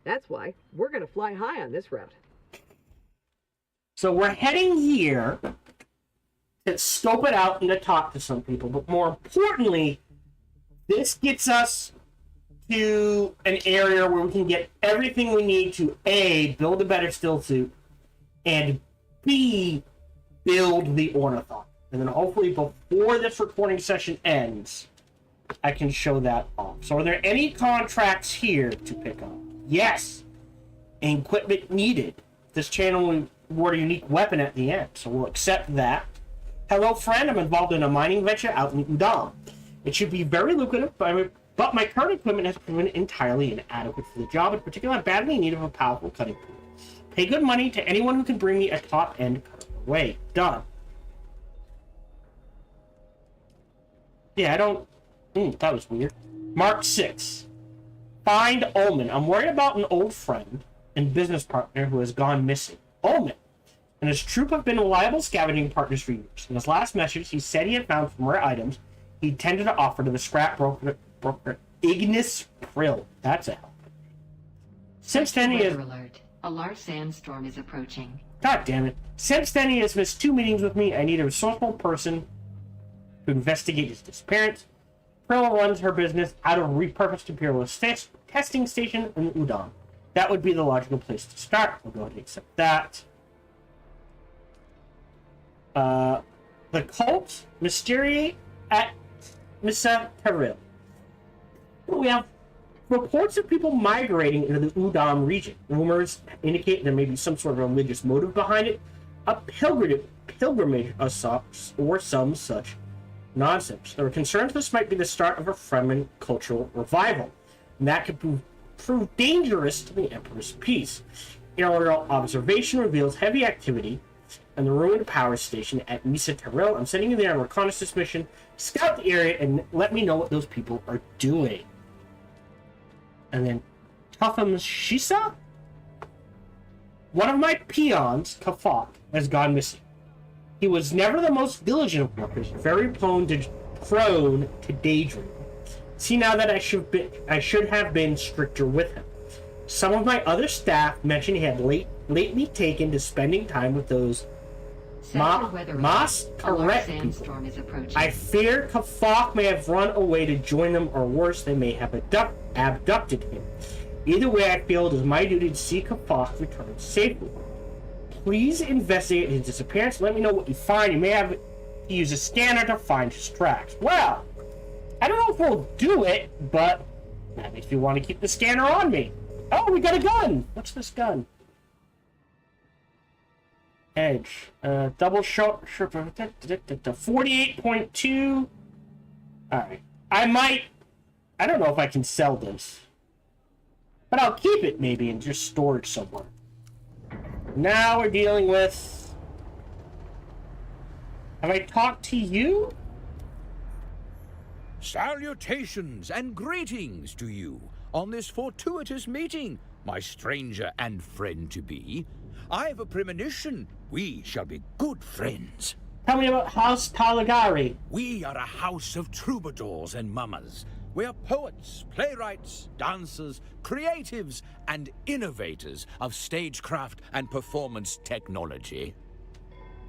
That's why we're gonna fly high on this route. So we're heading here to scope it out and to talk to some people. But more importantly, this gets us to an area where we can get everything we need to A, build a better still suit, and B, build the ornithopter. And then hopefully before this recording session ends, I can show that off. So are there any contracts here to pick up? Yes. Equipment needed. This channel will reward a unique weapon at the end, so we'll accept that. Hello, friend. I'm involved in a mining venture out in Udon. It should be very lucrative, but my current equipment has proven entirely inadequate for the job. In particular, I'm badly in need of a powerful cutting tool. Pay good money to anyone who can bring me a top-end cutter away. Done. Yeah, I don't... that was weird. Mark 6. Find Ullman. I'm worried about an old friend and business partner who has gone missing. Ullman and his troop have been reliable scavenging partners for years. In his last message, he said he had found some rare items he intended to offer to the scrap broker Ignis Prill. That's a help. Since then, he has... Alert. A large sandstorm is approaching. God damn it. Since then, he has missed 2 meetings with me. I need a resourceful person to investigate his disappearance. Prill runs her business out of a repurposed Imperial testing station in Udon. That would be the logical place to start. We'll go ahead and accept that. The cult Mystery at Misa Peril. We have reports of people migrating into the Udon region. Rumors indicate there may be some sort of religious motive behind it, a pilgrimage or some such nonsense. There are concerns this might be the start of a Fremen cultural revival, and that could prove dangerous to the Emperor's peace. Aerial observation reveals heavy activity in the ruined power station at Misa Terrell. I'm sending you there on a reconnaissance mission. Scout the area and let me know what those people are doing. And then Tuffum Shisa? One of my peons, Kafak, has gone missing. He was never the most diligent of workers, very prone to daydream. See now that I should have been stricter with him. Some of my other staff mentioned he had lately taken to spending time with those Mas Correct people. I fear Kafak may have run away to join them, or worse, they may have abducted him. Either way, I feel it is my duty to see Kafak return safely. Please investigate his disappearance. Let me know what you find. You may have to use a scanner to find his tracks. Well, I don't know if we'll do it, but that makes me want to keep the scanner on me. Oh, we got a gun! What's this gun? Edge. Double shot. 48.2. Alright. I don't know if I can sell this. But I'll keep it maybe and just store it somewhere. Now we're dealing with... Have I talked to you? Salutations and greetings to you on this fortuitous meeting, my stranger and friend-to-be. I have a premonition we shall be good friends. Tell me about House Talagari. We are a house of troubadours and mummers. We are poets, playwrights, dancers, creatives, and innovators of stagecraft and performance technology.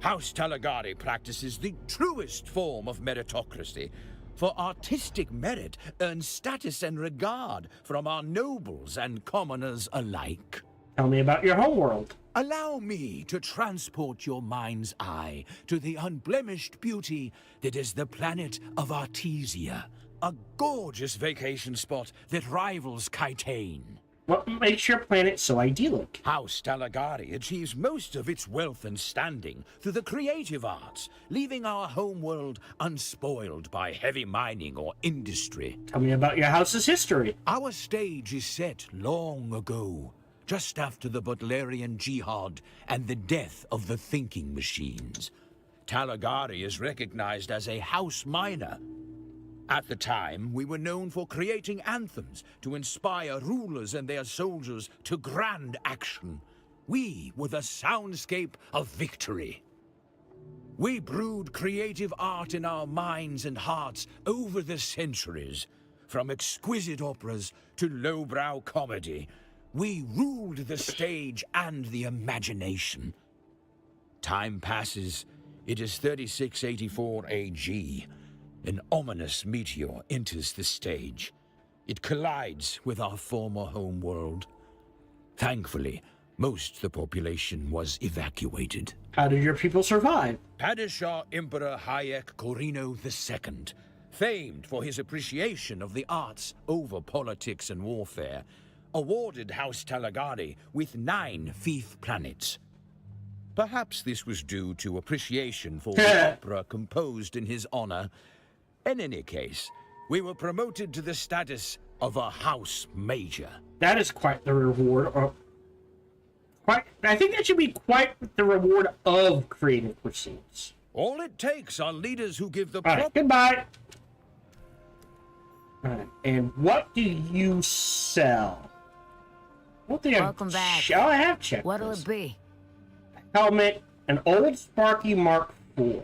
House Talagari practices the truest form of meritocracy, for artistic merit earns status and regard from our nobles and commoners alike. Tell me about your homeworld. Allow me to transport your mind's eye to the unblemished beauty that is the planet of Artesia, a gorgeous vacation spot that rivals Kitane. What makes your planet so idyllic? House Talagari achieves most of its wealth and standing through the creative arts, leaving our homeworld unspoiled by heavy mining or industry. Tell me about your house's history. Our stage is set long ago, just after the Butlerian Jihad and the death of the thinking machines. Talagari is recognized as a house miner. At the time, we were known for creating anthems to inspire rulers and their soldiers to grand action. We were the soundscape of victory. We brewed creative art in our minds and hearts over the centuries. From exquisite operas to lowbrow comedy, we ruled the stage and the imagination. Time passes. It is 3684 AG. An ominous meteor enters the stage. It collides with our former homeworld. Thankfully, most of the population was evacuated. How did your people survive? Padishah Emperor Hayek Corino II, famed for his appreciation of the arts over politics and warfare, awarded House Talagari with 9 fief planets. Perhaps this was due to appreciation for the opera composed in his honor. In any case, we were promoted to the status of a House Major. That is quite the reward. I think that should be quite the reward of creative pursuits. All it takes are leaders who give the Alright, goodbye. Alright, and what do you sell? What do you Welcome back. Oh, I have checked What'll this. it be? Helmet, an old Sparky Mark IV.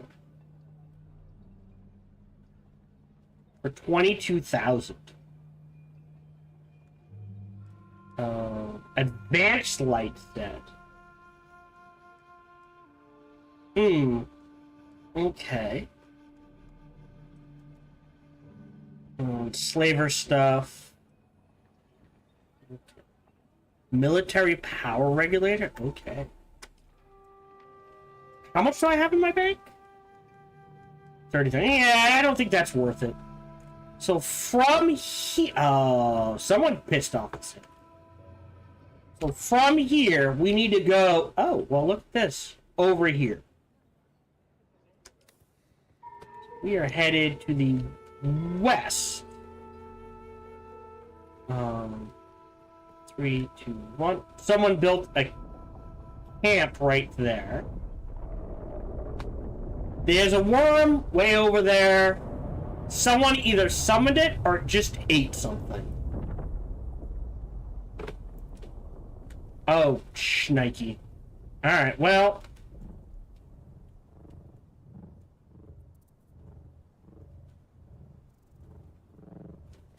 For 22,000. Advanced light set. Okay. Slaver stuff. Military power regulator. Okay. How much do I have in my bank? 30,000. Yeah, I don't think that's worth it. So from here, oh, someone pissed off at him. So from here, we need to go. Oh, well, look at this over here. We are headed to the west. 3, 2, 1. Someone built a camp right there. There's a worm way over there. Someone either summoned it or just ate something. Oh, shnikey. Alright, well.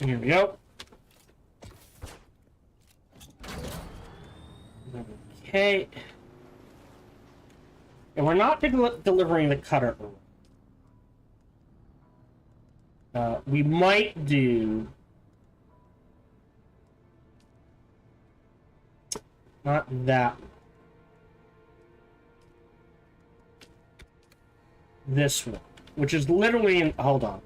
Here we go. Okay. And we're not delivering the cutter. We might do... Not that one. This one. Which is literally in... Hold on.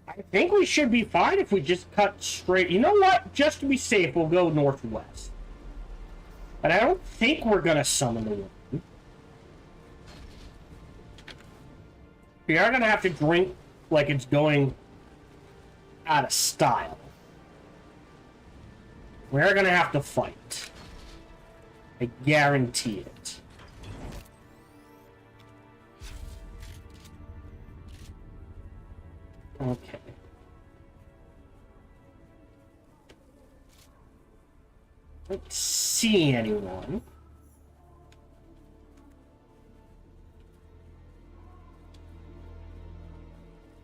I think we should be fine if we just cut straight. You know what? Just to be safe, we'll go northwest. But I don't think we're going to summon the worm. We are going to have to drink like it's going out of style. We're going to have to fight. I guarantee it. Okay. Don't see anyone.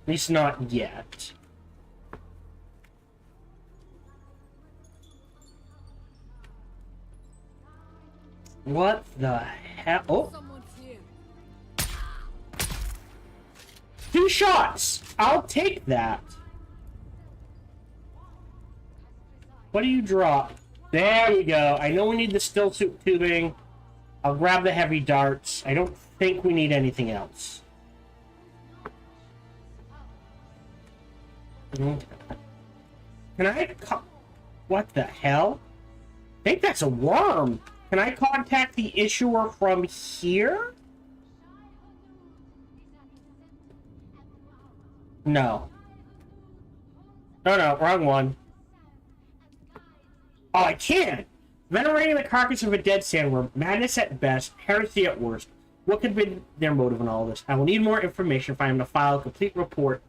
At least not yet. What the hell? Oh! Someone's here. 2 shots! I'll take that. What do you drop? There we go. I know we need the still suit tubing. I'll grab the heavy darts. I don't think we need anything else. Can I... What the hell? I think that's a worm. Can I contact the issuer from here? No. No, wrong one. Oh, I can! Venerating the carcass of a dead sandworm, madness at best, heresy at worst. What could be their motive in all this? I will need more information if I am to file a complete report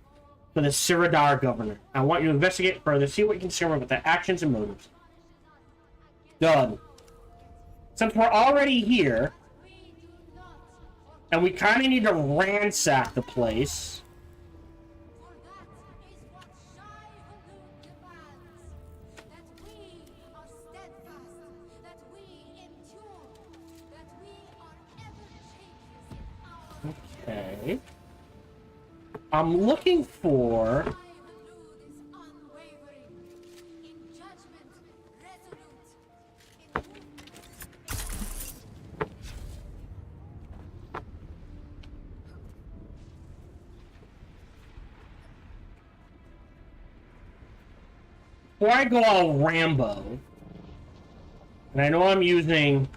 for the Siradar governor. I want you to investigate further, see what you can discover about their actions and motives. Done. Since we're already here, and we kind of need to ransack the place... Okay. I'm looking for... Before I go all Rambo, and I know I'm using...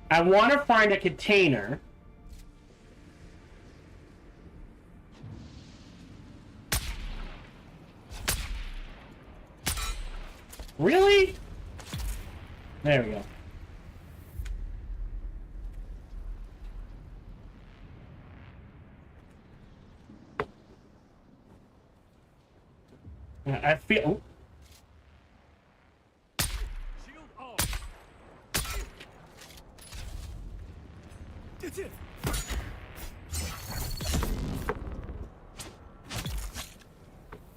I want to find a container. Really? There we go. I feel...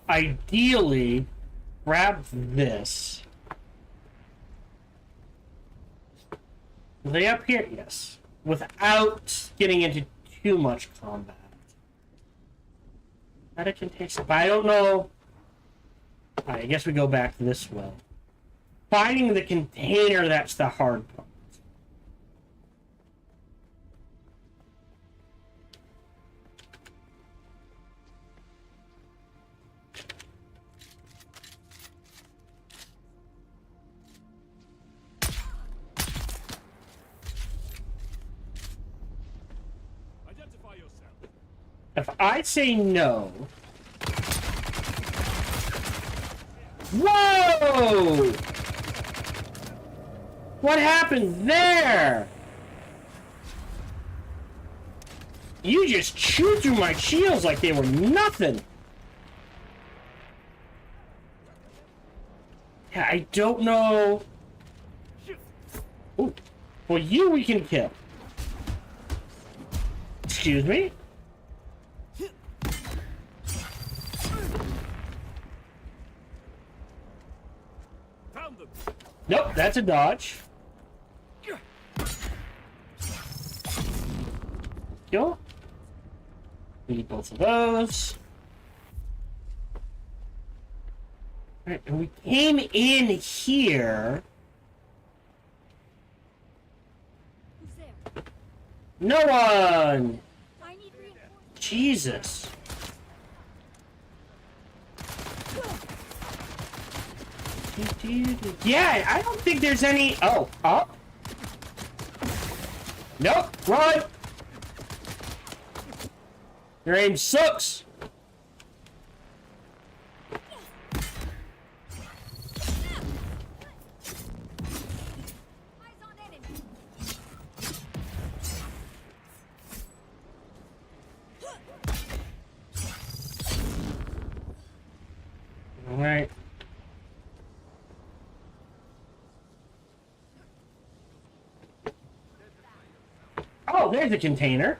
Ideally, grab this. Are they up here? Yes. Without getting into too much combat. That it can take some, but I don't know. Alright, I guess we go back this way. Finding the container, that's the hard part. If I say no... Whoa! What happened there? You just chewed through my shields like they were nothing. Yeah, I don't know... Ooh. Well, you we can kill. Excuse me? Nope, that's a dodge. Kill. Need both of those. Alright, and we came in here. Who's there? No one! I need reinforcements. Jesus. Yeah, I don't think there's any... Oh, up? Nope, run! Your aim sucks! Eyes on enemy. Alright. Oh, there's a container.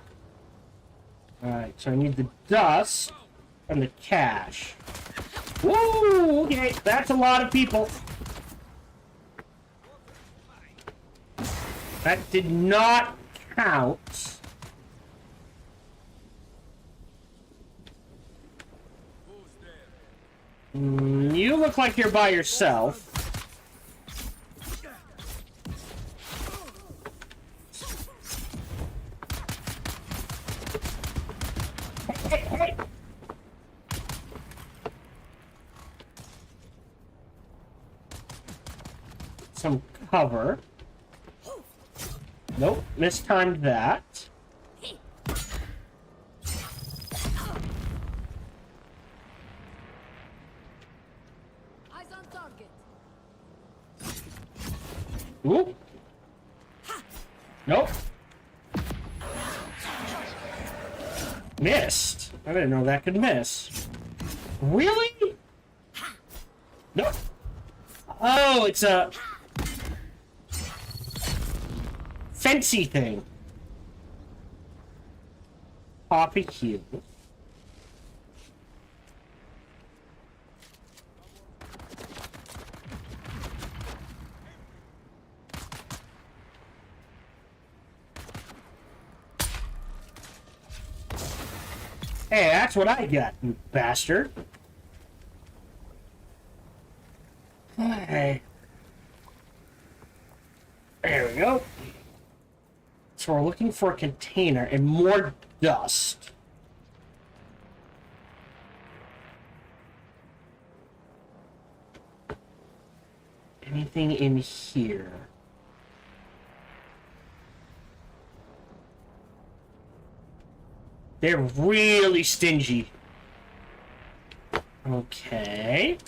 Alright, so I need the dust and the cash. Woo! Okay, that's a lot of people. That did not count. Who's there? You look like you're by yourself. Hey. Some cover. Nope, mistimed that. Eyes on target. Ooh. Nope. Missed. I didn't know that could miss. Really? Nope. Oh, it's a fancy thing. Poppy cube. Hey, that's what I got, you bastard. Hey. There we go. So we're looking for a container and more dust. Anything in here? They're really stingy. Okay.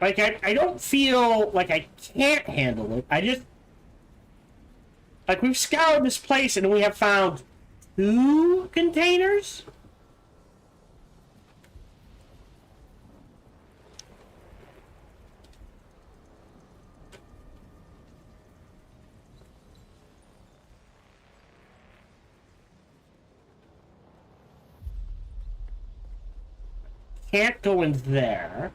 Like, I don't feel like I can't handle it. I just... Like, we've scoured this place and we have found 2 containers? Can't go in there.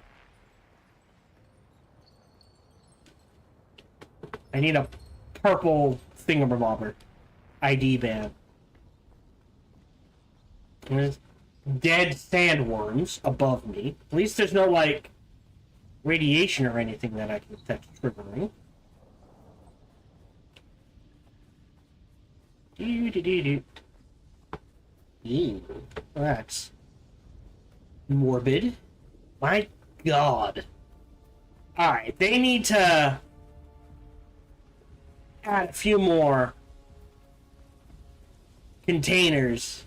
I need a purple thingamabobber. ID band. There's dead sandworms above me. At least there's no, like, radiation or anything that I can that's triggering. Do. Ew. That's morbid. My God. Alright, they need to add a few more containers.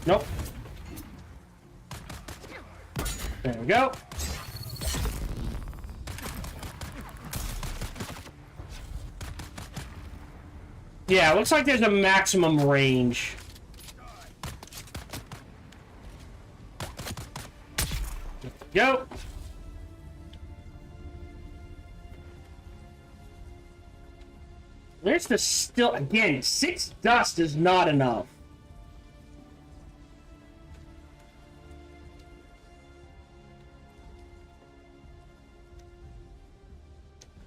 Nope. There we go. Yeah, looks like there's a maximum range. Go. There's the still again. 6 dust is not enough.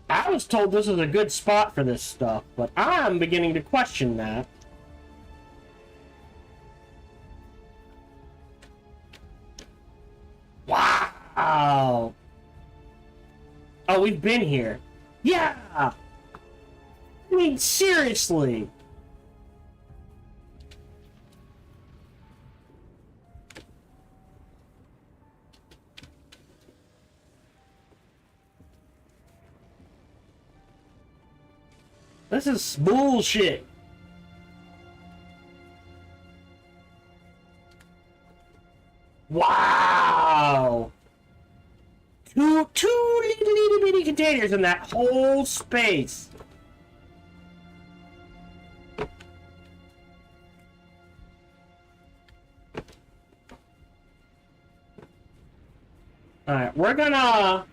I was told this is a good spot for this stuff, but I'm beginning to question that. Wow! Oh, we've been here. Yeah! I mean, seriously! This is bullshit. Wow! Two little bitty containers in that whole space. Alright, we're gonna...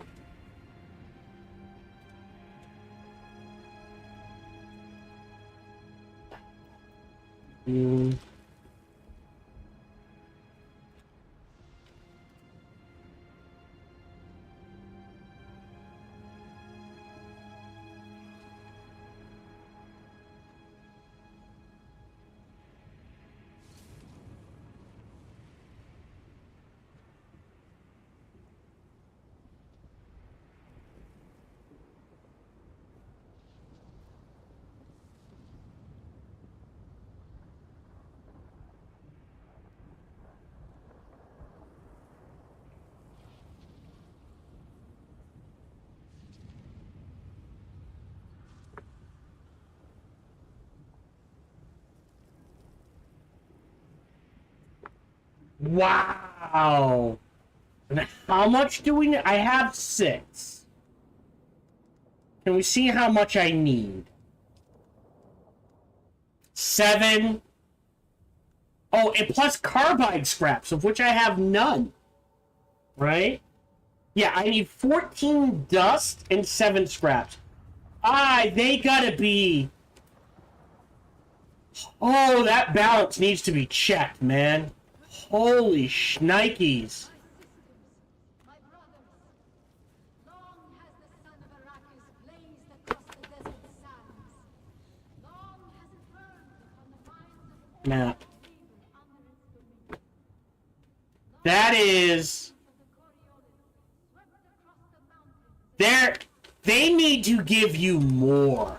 Wow. And how much do we need? I have 6. Can we see how much I need? 7. Oh, and plus carbide scraps, of which I have none. Right? Yeah, I need 14 dust and 7 scraps. They gotta be... Oh, that balance needs to be checked, man. Holy shnikes. My brothers, long has the sun of Arrakis blazed across the desert sands. Long has it burned upon the minds of all Map. who labor under its dominion. That is... Swept across the mountains, They need to give you more.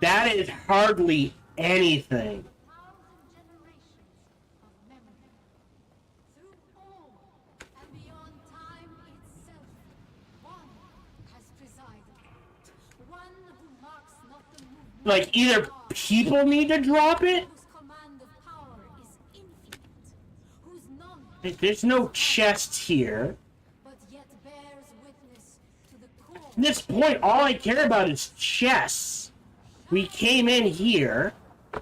That is hardly anything. 1,000 generations of memory. Through all and beyond time itself, one has presided. One who marks not the movement Like, either people need to drop it. whose command of power is infinite, whose knowledge There's no chest here. but yet bears witness to the core. At this point, all I care about is chests. We came in here. Yes,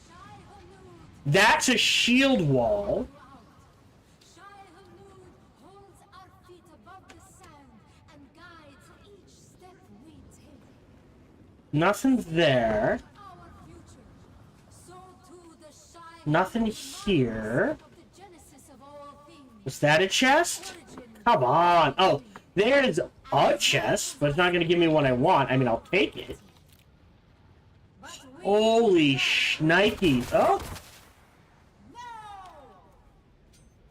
Shai Hulud That's a shield wall. out. Shai Hulud holds our feet above the sand and guides each step we take. Nothing there. Our future, so too the Shai Nothing Hulud here. of the genesis of all things. Was that a chest? Origin Come on. Oh, there's a chest, but it's not going to give me what I want. I mean, I'll take it. but we Holy shnikes. Oh, No!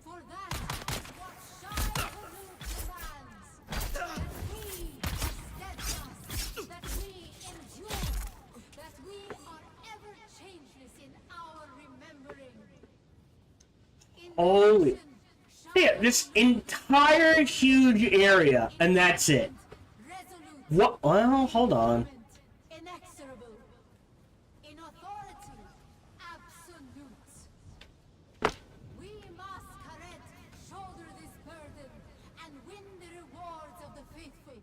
For that is what Shai Hulud demands. That we are steadfast, that we endure, that we are ever changeless in our remembering. In Holy- action, yeah, this entire huge area, and that's it. resolute, What? Well, hold on. inexorable, in authority, absolute. We masquerade, shoulder this burden, and win the rewards of the faithful.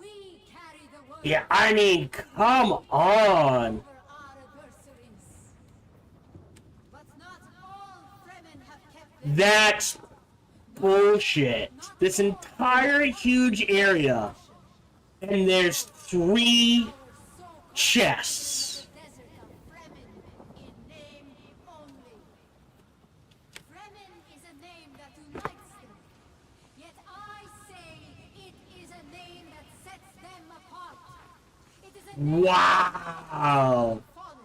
We carry the word Yeah, I mean, come on. over our adversaries. But not all Fremen have kept their That's bullshit. This entire huge area, and there's 3 chests. desert of Fremen in name only. Fremen is a name that unites them. Yet I say it is a name that sets them apart. It is a name Wow. fallen.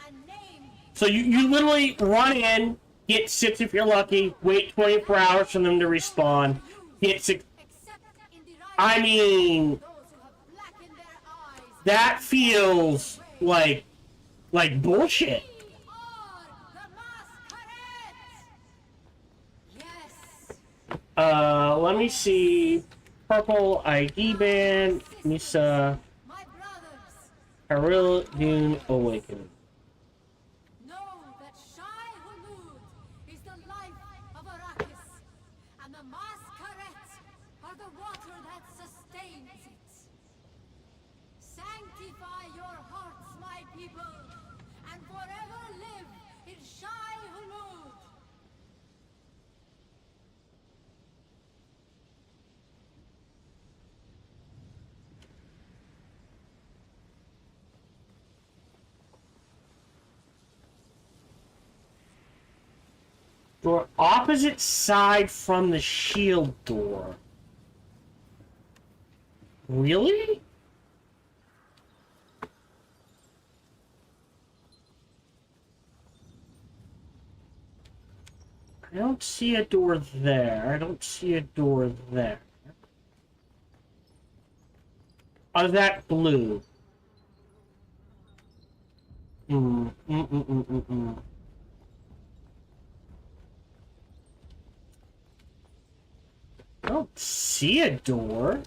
A name So you literally run in, get 6 if you're lucky, wait 24 hours for them to respawn, get 6. except in the right I mean, those who have blackened their eyes. that feels like bullshit. We are the masquerades! Yes, Let me see. Purple ID band, Misa, my brothers, Haril, Dune, Awakening. know that Shai Hulud is the life of Arrakis, and the masquerades are the water that sustains it. Sanctify your hearts, my people, and forever live in Shai Hulud. Door opposite side from the shield door. Really? I don't see a door there. I don't see a door there. Oh, that blue. I don't see a door.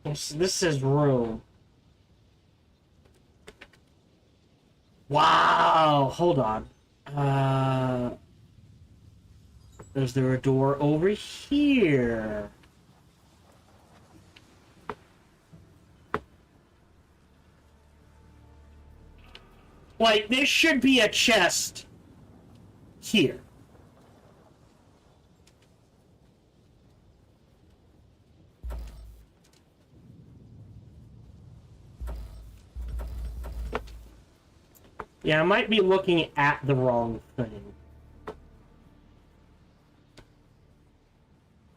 This says room. Wow, hold on. Is there a door over here? Like, there should be a chest here. Yeah, I might be looking at the wrong thing.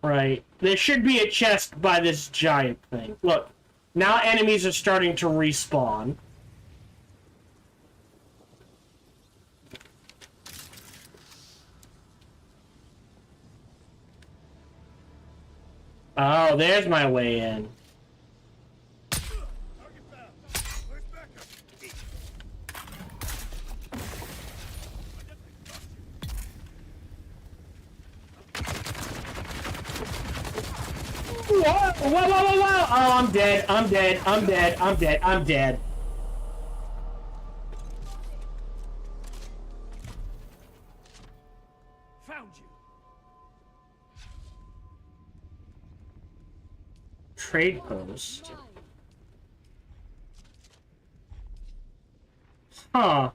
Right. There should be a chest by this giant thing. Look, now enemies are starting to respawn. Oh, there's my way in. Whoa, whoa, whoa, whoa, whoa! Oh, I'm dead, I'm dead, I'm dead, I'm dead, I'm dead. Found you. Trade post. Huh.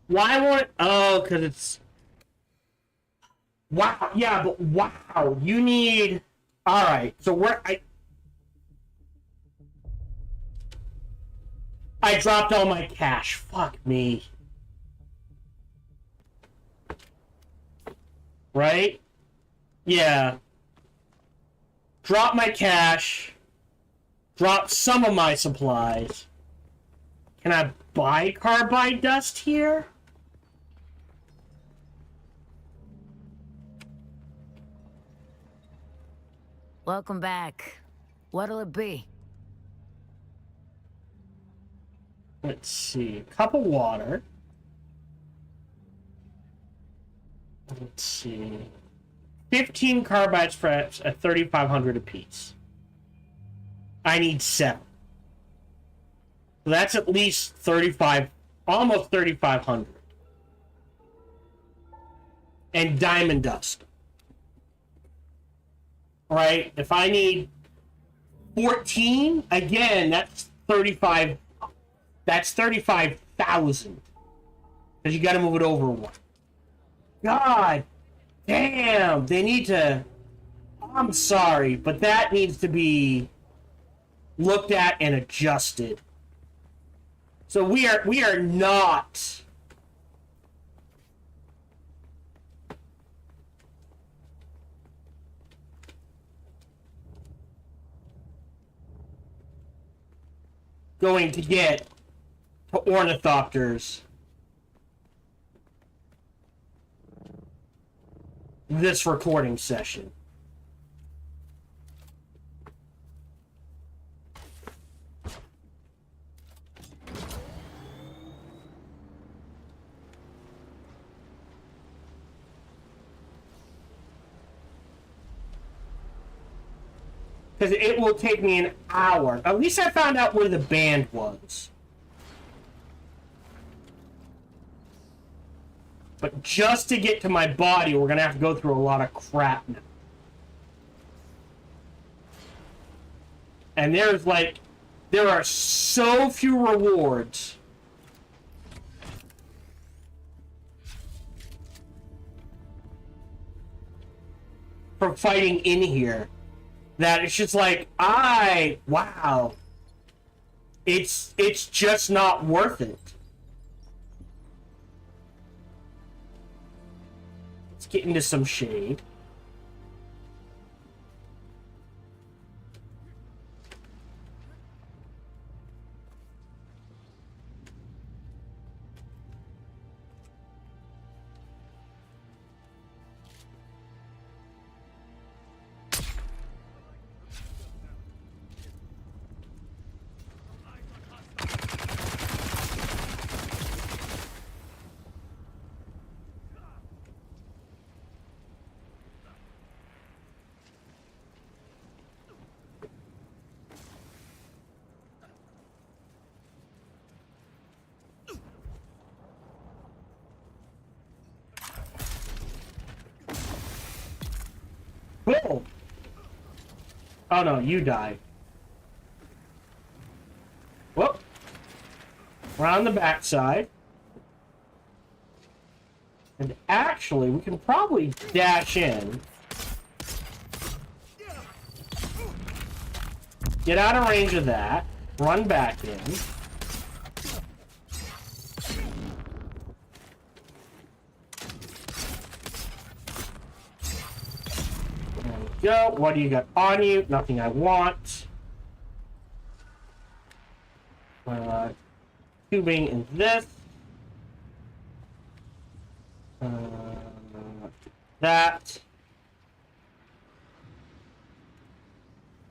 Why won't... Oh, because it's... Wow, yeah, but wow, you need... Alright, so where... I dropped all my cash. Fuck me. Right? Yeah. Drop my cash. Drop some of my supplies. Can I buy carbide dust here? Welcome back. What'll it be? Let's see. Cup of water. Let's see. 15 carbide straps at 3,500 apiece. I need 7. So that's at least 35, almost 3,500. And diamond dust. Right? If I need 14, again, that's 35. That's 35,000. Because you got to move it over one. God damn, they need to... I'm sorry, but that needs to be looked at and adjusted. So we are not... going to get to ornithopters this recording session. Because it will take me an hour. At least I found out where the band was. But just to get to my body, we're going to have to go through a lot of crap now. And there's like... There are so few rewards. For fighting in here. That it's just like, wow. It's just not worth it. Let's get into some shade. Oh no, you died. Whoop. We're on the backside. And actually, we can probably dash in. Get out of range of that. Run back in. There we go. What do you got on you? Nothing I want. Tubing in this. That.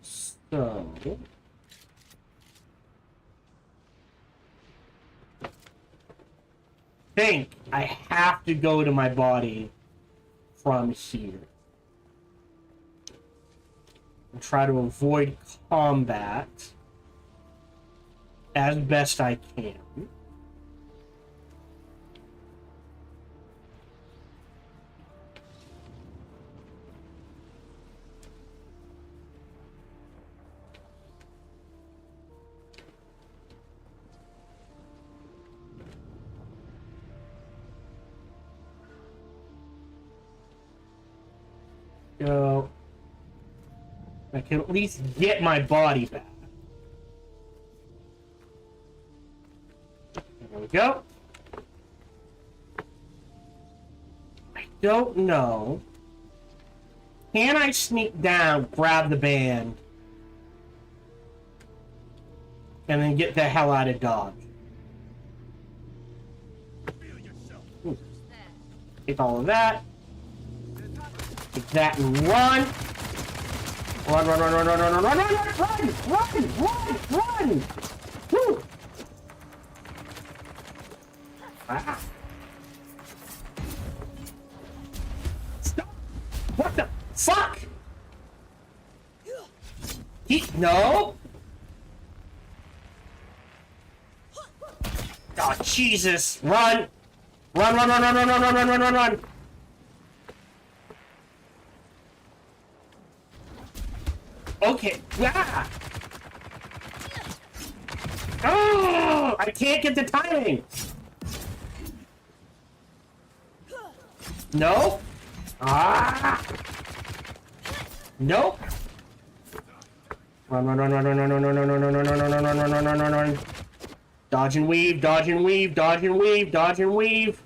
So. Think I have to go to my body from here. And try to avoid combat as best I can. So I can at least get my body back. There we go. I don't know. Can I sneak down, grab the band, and then get the hell out of Dodge? Take all of that. Take that and run. Run, run, run, run, run, run, run, run, run, run, run, run. Woo. Ah. Stop. What the fuck? No. Oh, Jesus. Run. Run, run, run, run, run, run, run, run, run, run, run. Okay. Ah! Oh! I can't get the timing. No. Ah! Nope. Run, run, run, run, run, run, run, run, run, run, run, run, run, run, run, run, run, run, run. Dodge and weave, dodge and weave, dodge and weave, dodge and weave.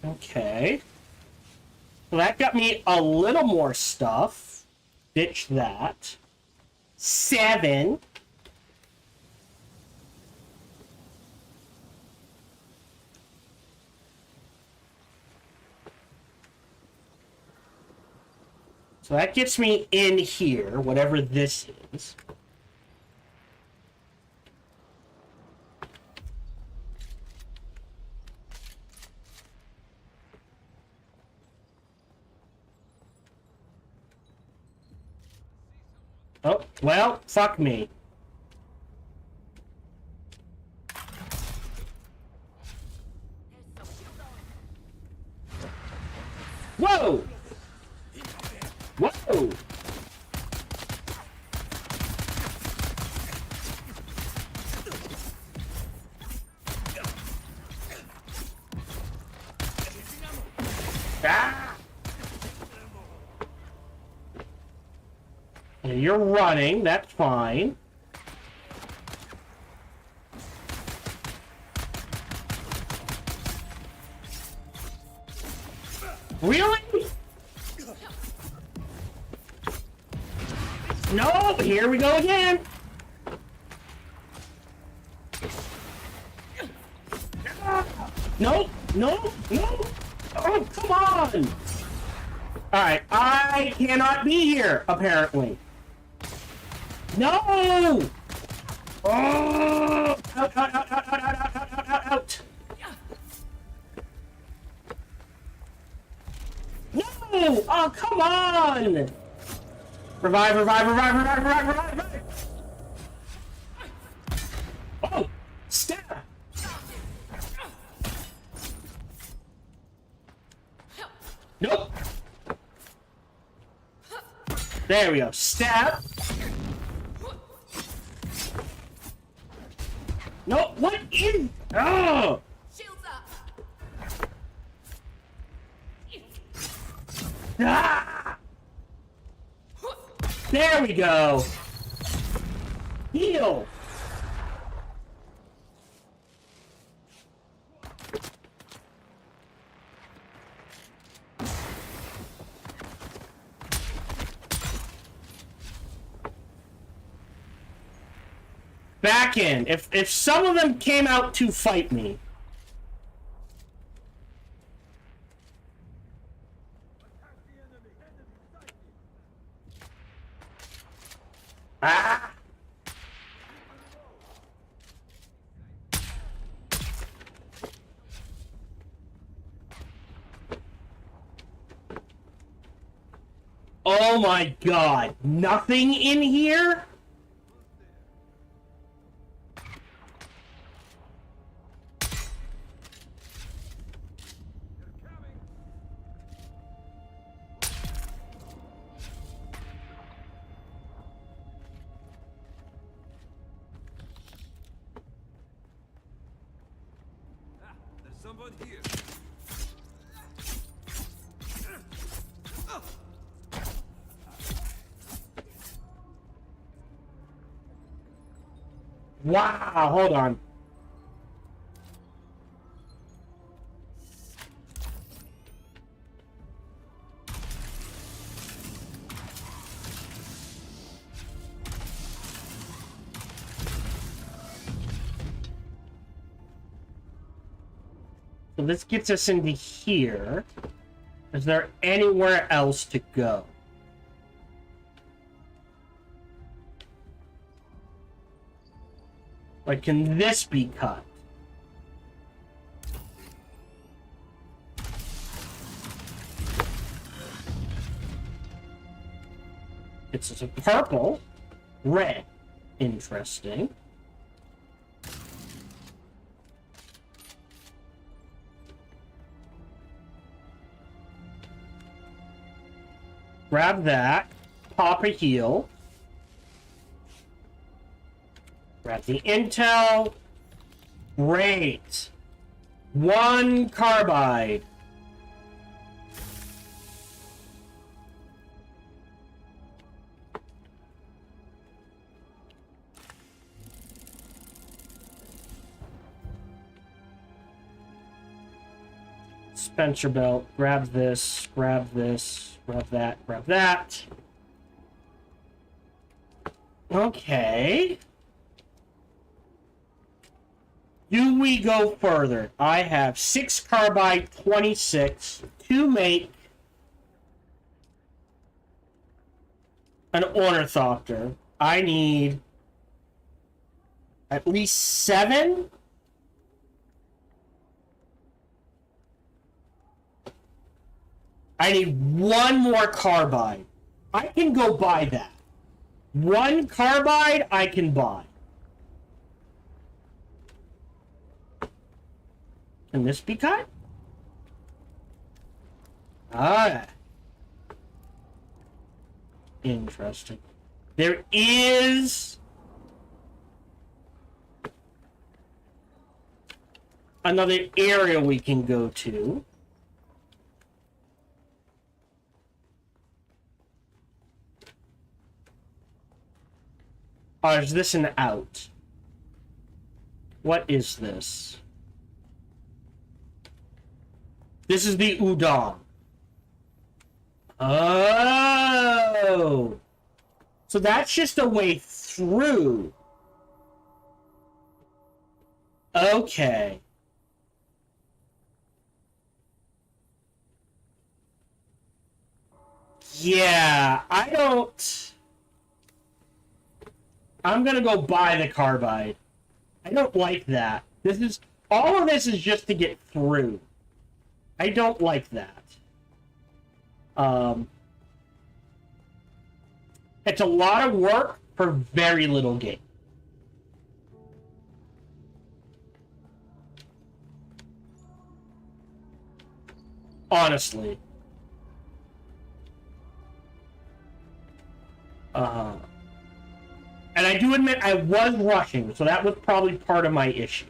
Okay. Well, that got me a little more stuff. Ditch that. 7. So that gets me in here, whatever this is. Oh, well, fuck me. Whoa! Whoa! Ah! You're running, that's fine. Really? No, here we go again. No, no, no. Oh, come on. All right, I cannot be here, apparently. No! Oh! Out, out, out, out, out, out, out, out, out, out. No! Oh, come on! Revive, revive, revive, revive, revive, revive, revive! Oh! Stab! There we go. Stab. No, what in? Oh! Shields up. Ah! There we go. Heal. Back in. If some of them came out to fight me. Ah! Oh my god. Nothing in here? There's someone here. Wow, hold on. So this gets us into here. Is there anywhere else to go? Like, can this be cut? It's a purple, red. Interesting. Grab that. Pop a heal. Grab the intel. Great. 1 carbide. Spencer belt. Grab this. Grab this. Grab that. Grab that. Okay. Do we go further? I have 6 carbide, 26 to make an ornithopter. I need at least 7. I need 1 more carbide. I can go buy that. 1 carbide I can buy. Can this be cut? Ah. Interesting. There is another area we can go to. Or is this an out? What is this? This is the udon. Oh. So that's just a way through. Okay. Yeah, I don't... I'm gonna go buy the carbide. I don't like that. This is... All of this is just to get through. I don't like that. It's a lot of work for very little gain. Honestly. And I do admit I was rushing, so that was probably part of my issue.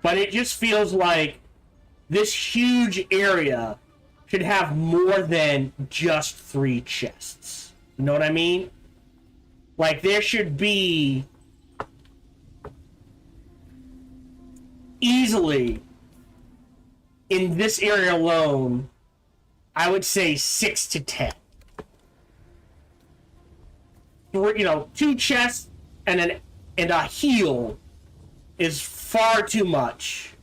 But it just feels like this huge area should have more than just 3 chests. You know what I mean? Like, there should be easily, in this area alone, I would say 6 to 10. You know, 2 chests and a heal is far too much.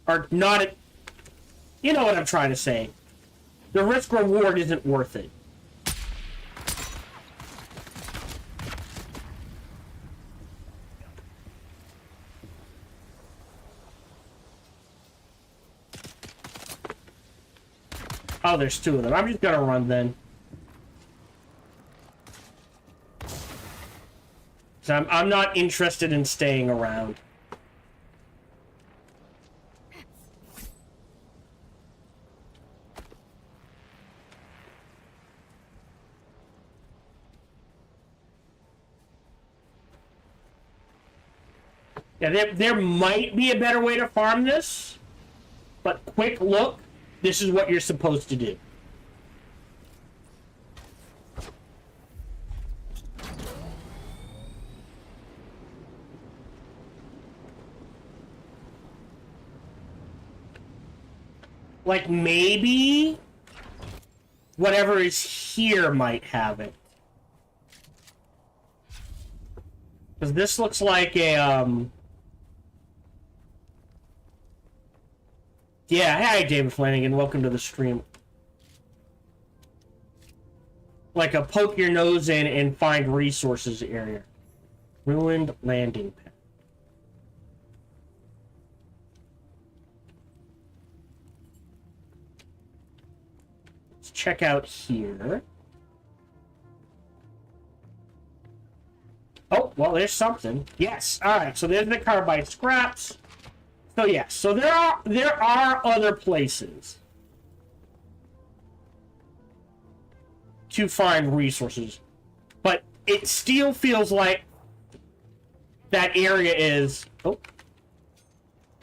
Or not. You know what I'm trying to say. The risk reward isn't worth it. Oh, there's 2 of them. I'm just gonna run then. So I'm not interested in staying around. Yeah, there might be a better way to farm this, but quick look, this is what you're supposed to do. Like, maybe whatever is here might have it. Because this looks like a, Yeah, hi, David Flanagan. Welcome to the stream. Like a poke your nose in and find resources area. Ruined landing pad. Let's check out here. Oh, well, there's something. Yes. All right. So there's the carbide scraps. So yes. So there are other places to find resources, but it still feels like that area is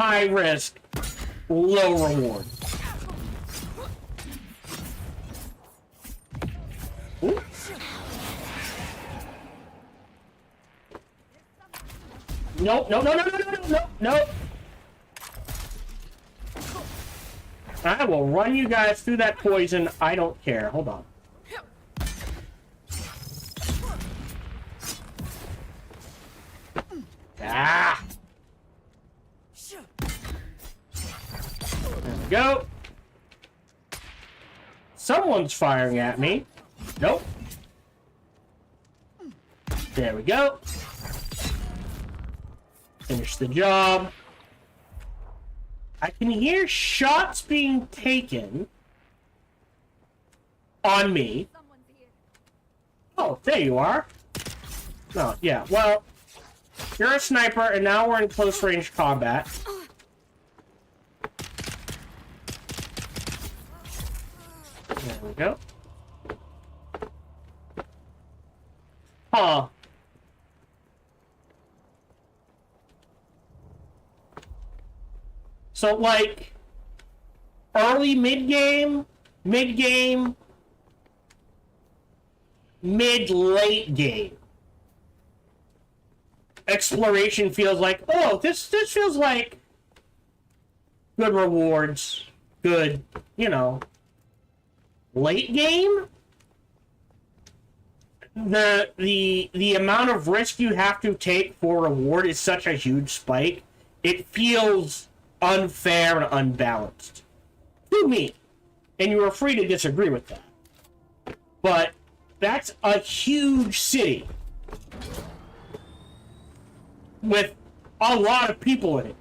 high risk, low reward. Ooh. Nope, no, no, no, no, no, no, no, no. I will run you guys through that poison. I don't care. Hold on. Ah! There we go. Someone's firing at me. Nope. There we go. Finish the job. I can hear shots being taken on me. Oh, there you are. No, yeah, well, you're a sniper, and now we're in close range combat. There we go. Huh. So, like, early mid-game, mid-game, mid-late game. Exploration feels like, oh, this feels like good rewards, good, you know. Late game? The amount of risk you have to take for reward is such a huge spike. It feels unfair and unbalanced to me, and you are free to disagree with that, but that's a huge city with a lot of people in it,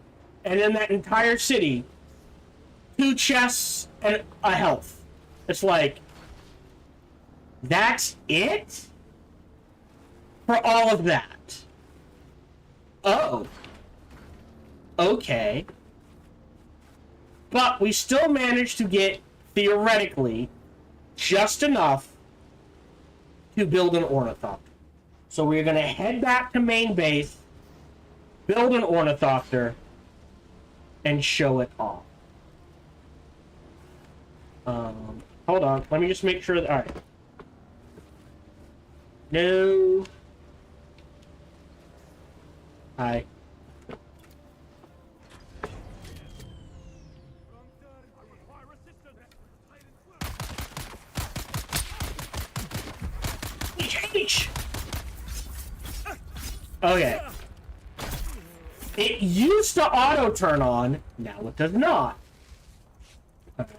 and in that entire city, 2 chests and a health. It's like, that's it for all of that? Oh, okay. But we still managed to get, theoretically, just enough to build an ornithopter. So we're going to head back to main base, build an ornithopter, and show it off. Hold on. Let me just make sure that... Alright. No. Hi. H. Okay. It used to auto turn on, now it does not. Okay.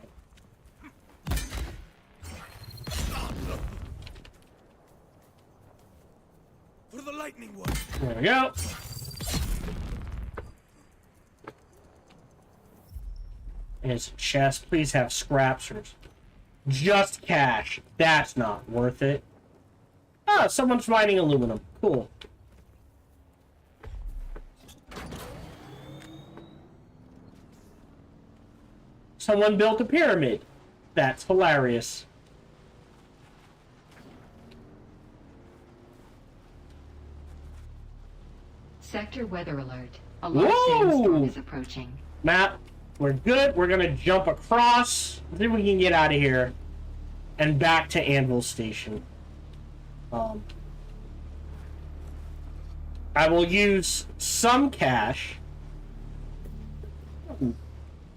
For the lightning one. There we go. There's a chest. Please have scraps or just cash. That's not worth it. Oh, someone's mining aluminum. Cool. Someone built a pyramid. That's hilarious. Sector weather alert. A large sandstorm is approaching. Map, we're good. We're gonna jump across. See if we can get out of here and back to Anvil Station. I will use some cash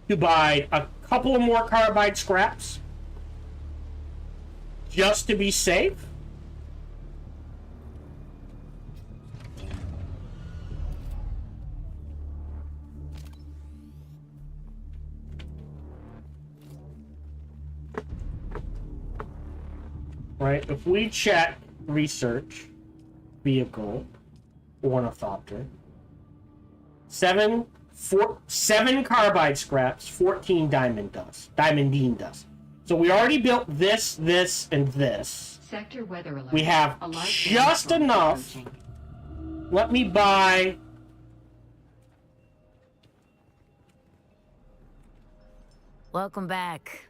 to buy a couple of more carbide scraps just to be safe. Right, if we check research, vehicle, ornithopter, 7 carbide scraps, 14 diamondine dust. So we already built this, and this. Sector weather alert. We have A large just sandstorm is enough. approaching. Let me buy... Welcome back.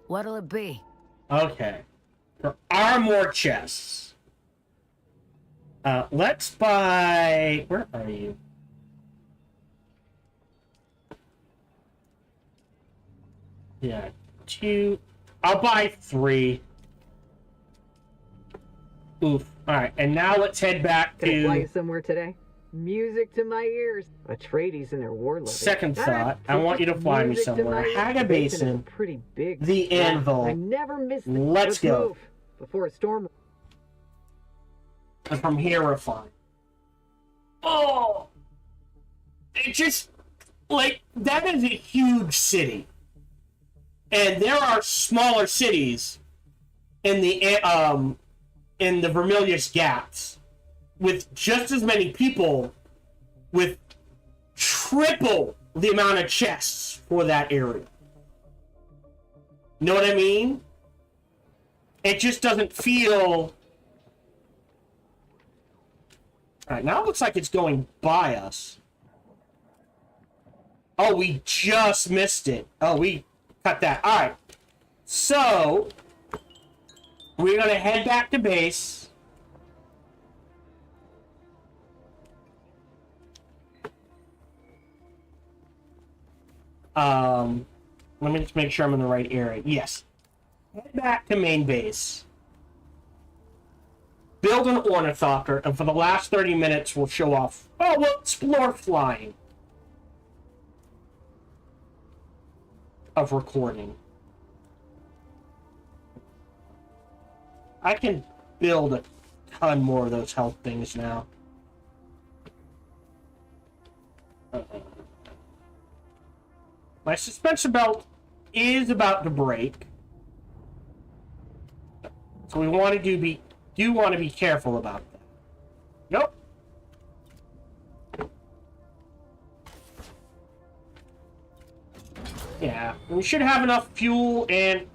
What'll it be? Okay. There are more chests. Let's buy... Where are you? Yeah, 2. I'll buy 3. Oof. Alright, and now let's head back Gonna fly you to... somewhere today? Music to my ears. Atreides and their war levy. Second All right, thought, I want you to fly me music to somewhere. my ears. Haga Basin is Basin, pretty big. the Yeah, Anvil. I never miss it. Let's go. Move before a storm. and from here we're fine. Oh! It just... Like, that is a huge city. And there are smaller cities in the Vermilius Gaps with just as many people with triple the amount of chests for that area. Know what I mean? It just doesn't feel... Alright, now it looks like it's going by us. Oh, we just missed it. Oh, we cut that. Alright. So, we're going to head back to base. Let me just make sure I'm in the right area. Yes. Head back to main base. Build an ornithopter, and for the last 30 minutes, we'll show off. Oh, we'll explore flying. Of recording. I can build a ton more of those health things now. My suspension belt is about to break. So we want to do want to be careful about that. Nope. Yeah, we should have enough fuel and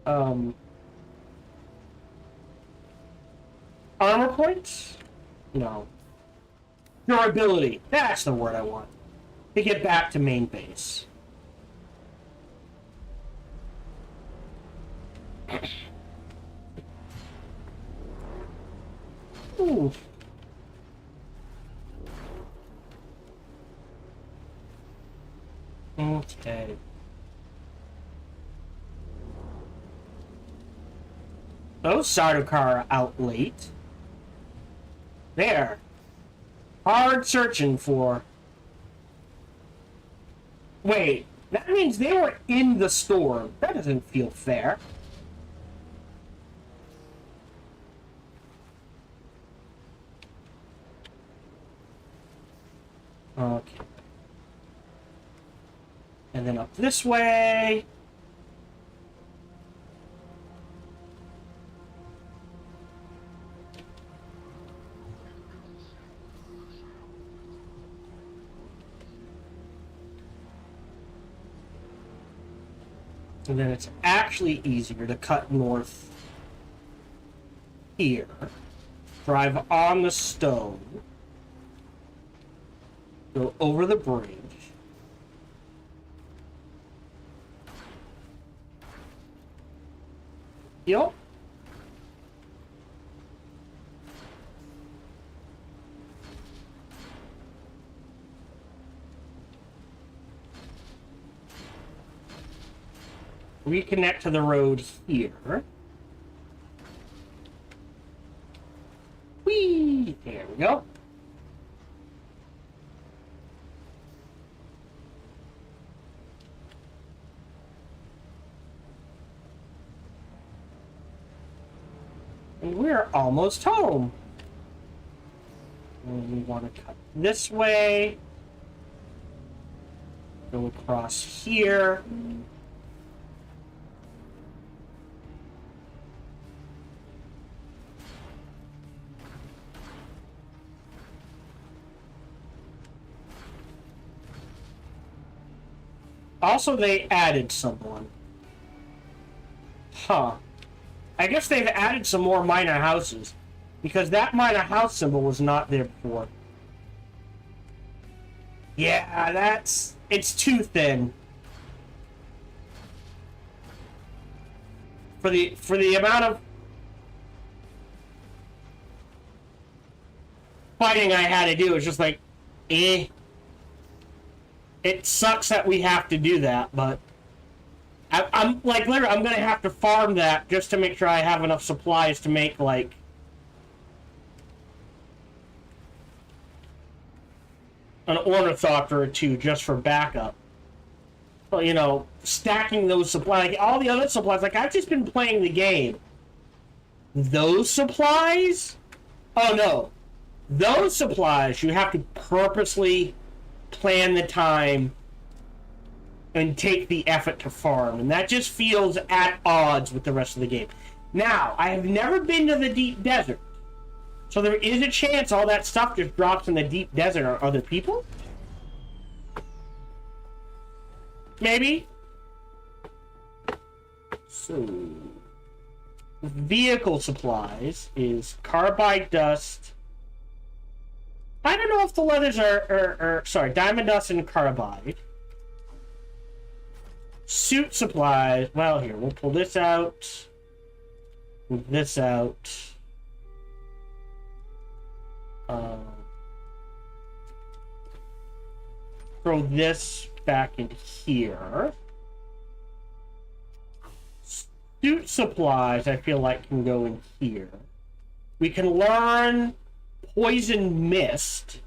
armor points? No. Durability. That's the word I want. To get back to main base. Ooh. Okay. Those Sardaukar are out late. There. Hard searching for... Wait, that means they were in the storm. That doesn't feel fair. Okay. And then up this way. And then it's actually easier to cut north here. Drive on the stone. Go over the bridge. Yep. Reconnect to the road here. Whee! There we go. And we're almost home. And we want to cut this way. Go across here. Also, they added someone. Huh. I guess they've added some more minor houses. Because that minor house symbol was not there before. Yeah, it's too thin. For the amount of fighting I had to do, it's just like, eh. It sucks that we have to do that, but I'm like, literally, I'm gonna have to farm that just to make sure I have enough supplies to make, like, an ornithopter or two just for backup. Well, you know, stacking those supplies, like, all the other supplies, like, I've just been playing the game. Those supplies? Oh, no. Those supplies, you have to purposely plan the time and take the effort to farm, and that just feels at odds with the rest of the game. Now, I have never been to the deep desert, so there is a chance all that stuff just drops in the deep desert on other people? Maybe? So, vehicle supplies is carbide dust. I don't know if the leathers are sorry, diamond dust and carbide. Suit supplies, well, here, we'll pull this out. Move this out. Throw this back in here. Suit supplies, I feel like, can go in here. We can learn Poison Mist.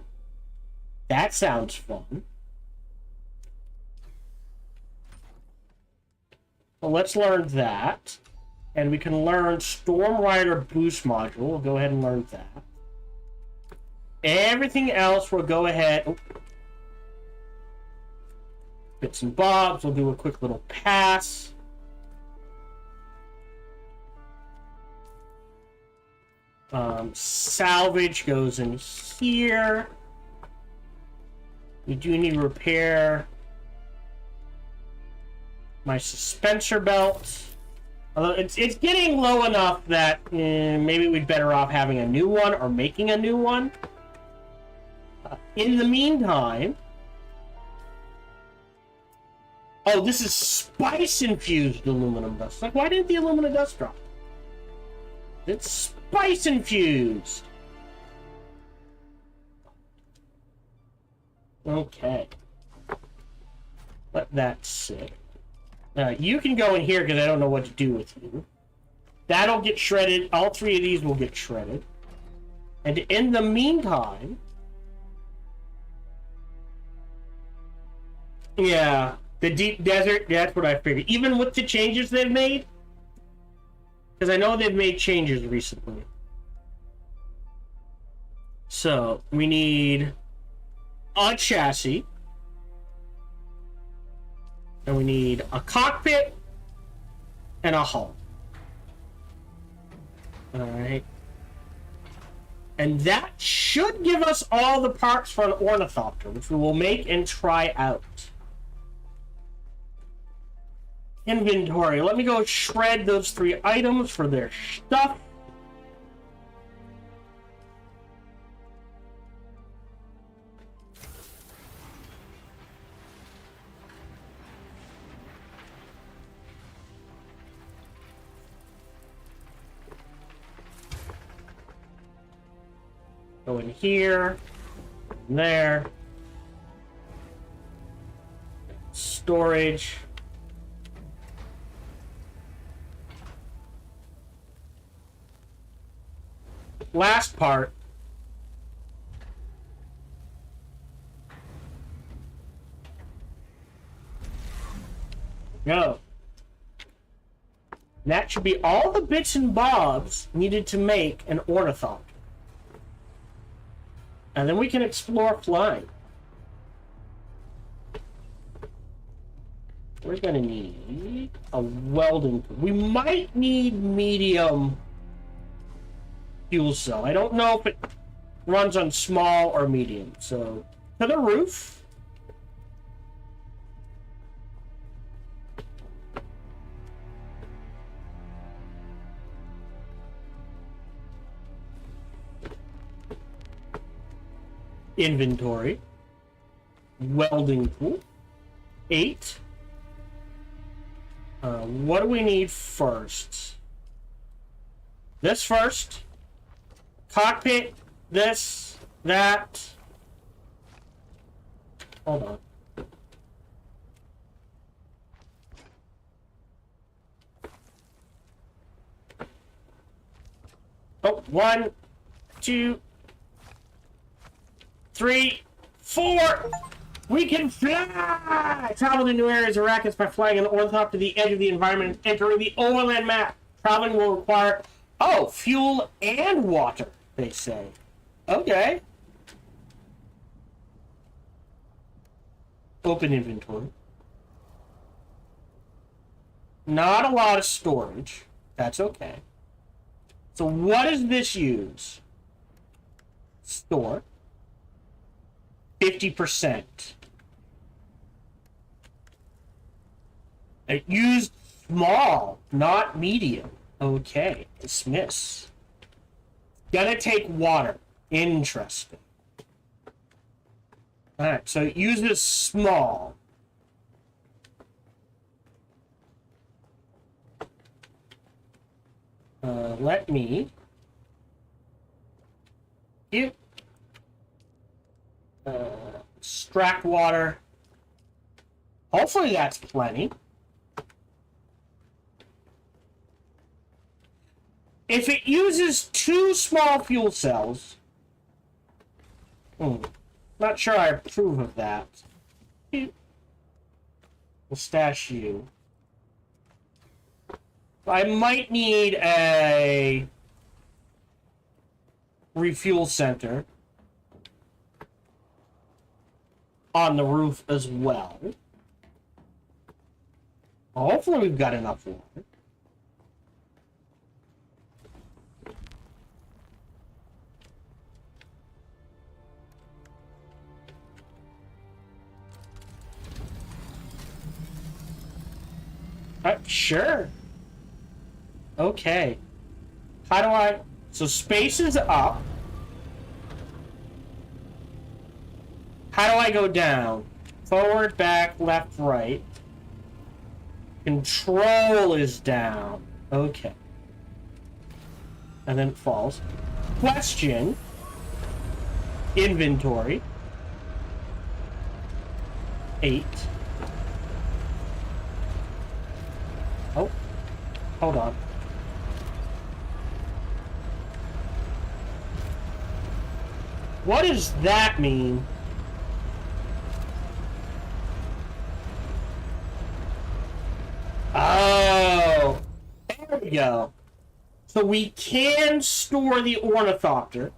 That sounds fun. Well, let's learn that. And we can learn Storm Rider Boost Module. We'll go ahead and learn that. Everything else, we'll go ahead... Oh. Bits and bobs. We'll do a quick little pass. Salvage goes in here. We do need to repair my suspensor belt. Although it's getting low enough that maybe we'd better off having a new one or making a new one. In the meantime... Oh, this is spice-infused aluminum dust. Like, why didn't the aluminum dust drop? It's spice-infused. Okay. Let that sit. You can go in here because I don't know what to do with you. That'll get shredded. All three of these will get shredded. And in the meantime... Yeah, the deep desert, that's what I figured. Even with the changes they've made, because I know they've made changes recently. So, we need a chassis. And we need a cockpit and a hull. Alright. And that should give us all the parts for an ornithopter, which we will make and try out. Inventory. Let me go shred those 3 items for their stuff. Go in here, there. Storage. Last part. Go. That should be all the bits and bobs needed to make an ornithopter. And then we can explore flying. We're gonna need a welding. We might need medium fuel cell. I don't know if it runs on small or medium. So, to the roof. Inventory. Welding pool. 8. What do we need first? This first. Cockpit. This. That. Hold on. Oh, 1, 2, 3, 4. We can fly! Travel to new areas or rackets by flying an ornithopter to the edge of the environment and entering the overland map. Traveling will require, fuel and water, they say. Okay. Open inventory. Not a lot of storage. That's okay. So what does this use? Store. 50%. It used small, not medium. Okay, dismiss. Gonna take water. Interesting. Alright, so it uses small. Let me get extract water. Hopefully that's plenty. If it uses 2 small fuel cells, not sure I approve of that. We'll stash you. I might need a refuel center on the roof as well. Hopefully we've got enough water. Sure. Okay. How do I... So space is up. How do I go down? Forward, back, left, right. Control is down. Okay. And then it falls. Question. Inventory. 8. Oh, hold on. What does that mean? Oh, there we go. So we can store the ornithopter.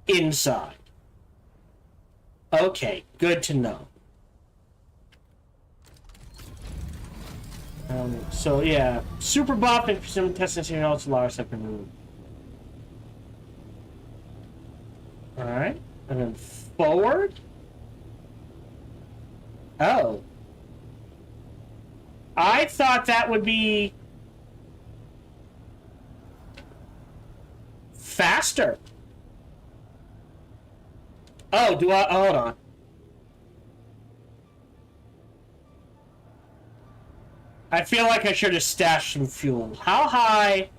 Inside. Okay, good to know. So yeah, super buff and some testing notes Lars have been removed. Alright, and then forward. Oh. I thought that would be faster. Oh, do I? Hold on. I feel like I should have stashed some fuel. How high?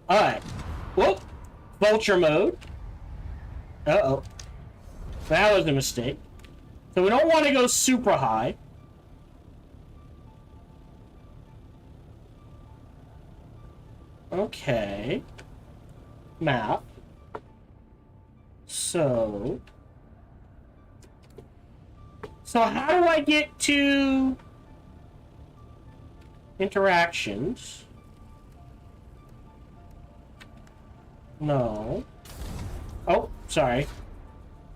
Alright. Whoop. Vulture mode. Uh-oh. That was a mistake. So we don't want to go super high. Okay. Map. So how do I get to interactions? No. Oh, sorry.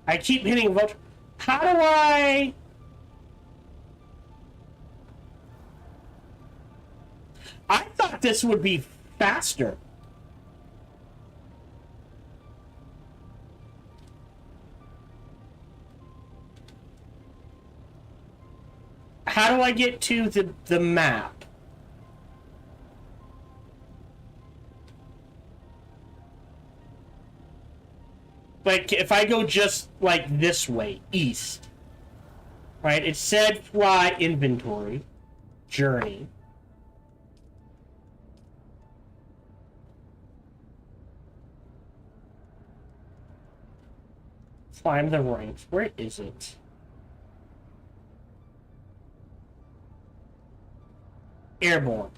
I keep hitting vote. How do I... I thought this would be faster. How do I get to the map? Like, if I go just, like, this way, east, right? It said fly inventory, journey. Climb the ranks. Where is it? Airborne.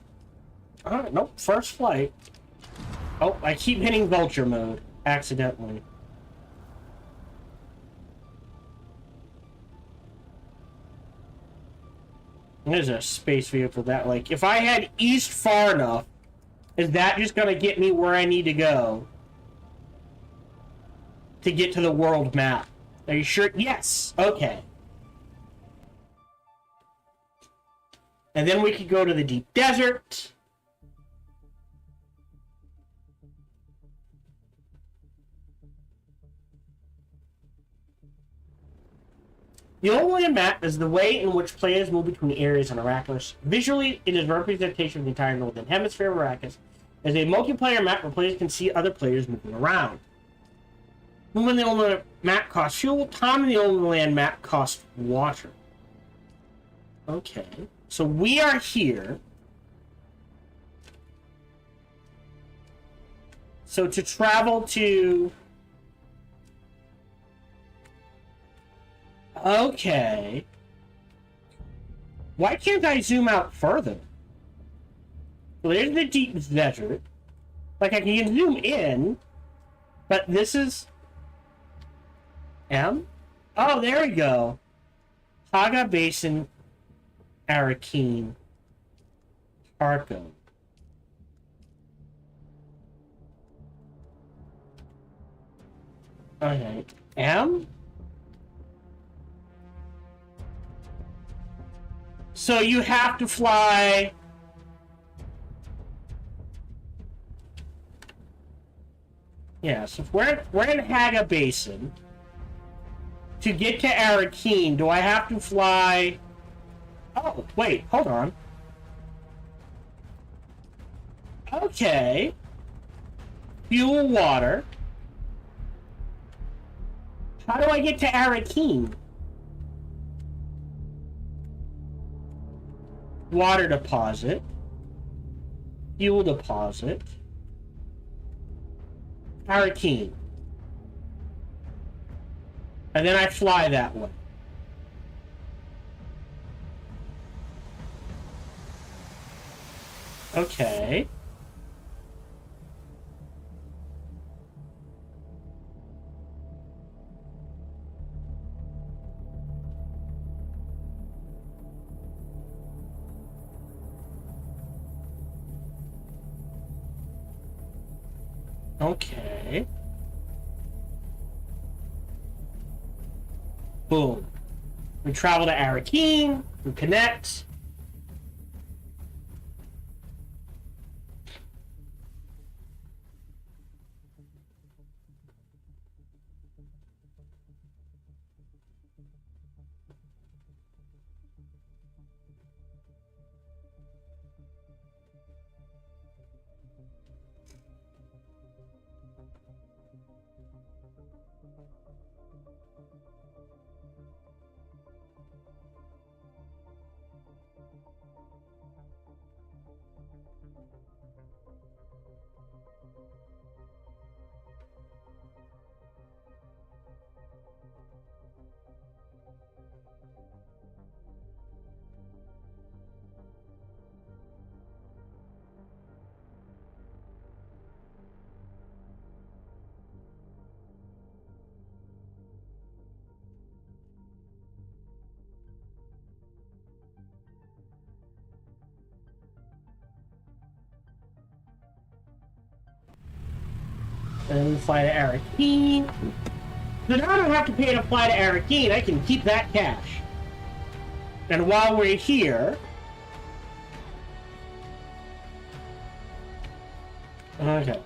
Nope, first flight. Oh, I keep hitting vulture mode accidentally. There's a space vehicle that, like, if I had east far enough, is that just gonna get me where I need to go to get to the world map? Are you sure? Yes. Okay. And then we could go to the deep desert. The overland map is the way in which players move between areas on Arrakis. Visually, it is a representation of the entire northern hemisphere of Arrakis. As a multiplayer map where players can see other players moving around. Moving the overland map costs fuel. Time in the overland map costs water. Okay. So we are here. So to travel to... Okay. Why can't I zoom out further? So there's the deep desert. Like, I can zoom in, but this is... M? Oh, there we go. Haga Basin, Arakeen, Tarko. Okay. M? So you have to fly... Yeah, so if we're in Haga Basin. To get to Arakeen, do I have to fly... Oh, wait, hold on. Okay. Fuel water. How do I get to Arakeen? Water deposit. Fuel deposit. Arakeen. And then I fly that way. Okay. Okay. Boom. We travel to Arakeen. We connect. And we fly to Arakeen. So now I don't have to pay to fly to Arakeen. I can keep that cash. And while we're here... Okay.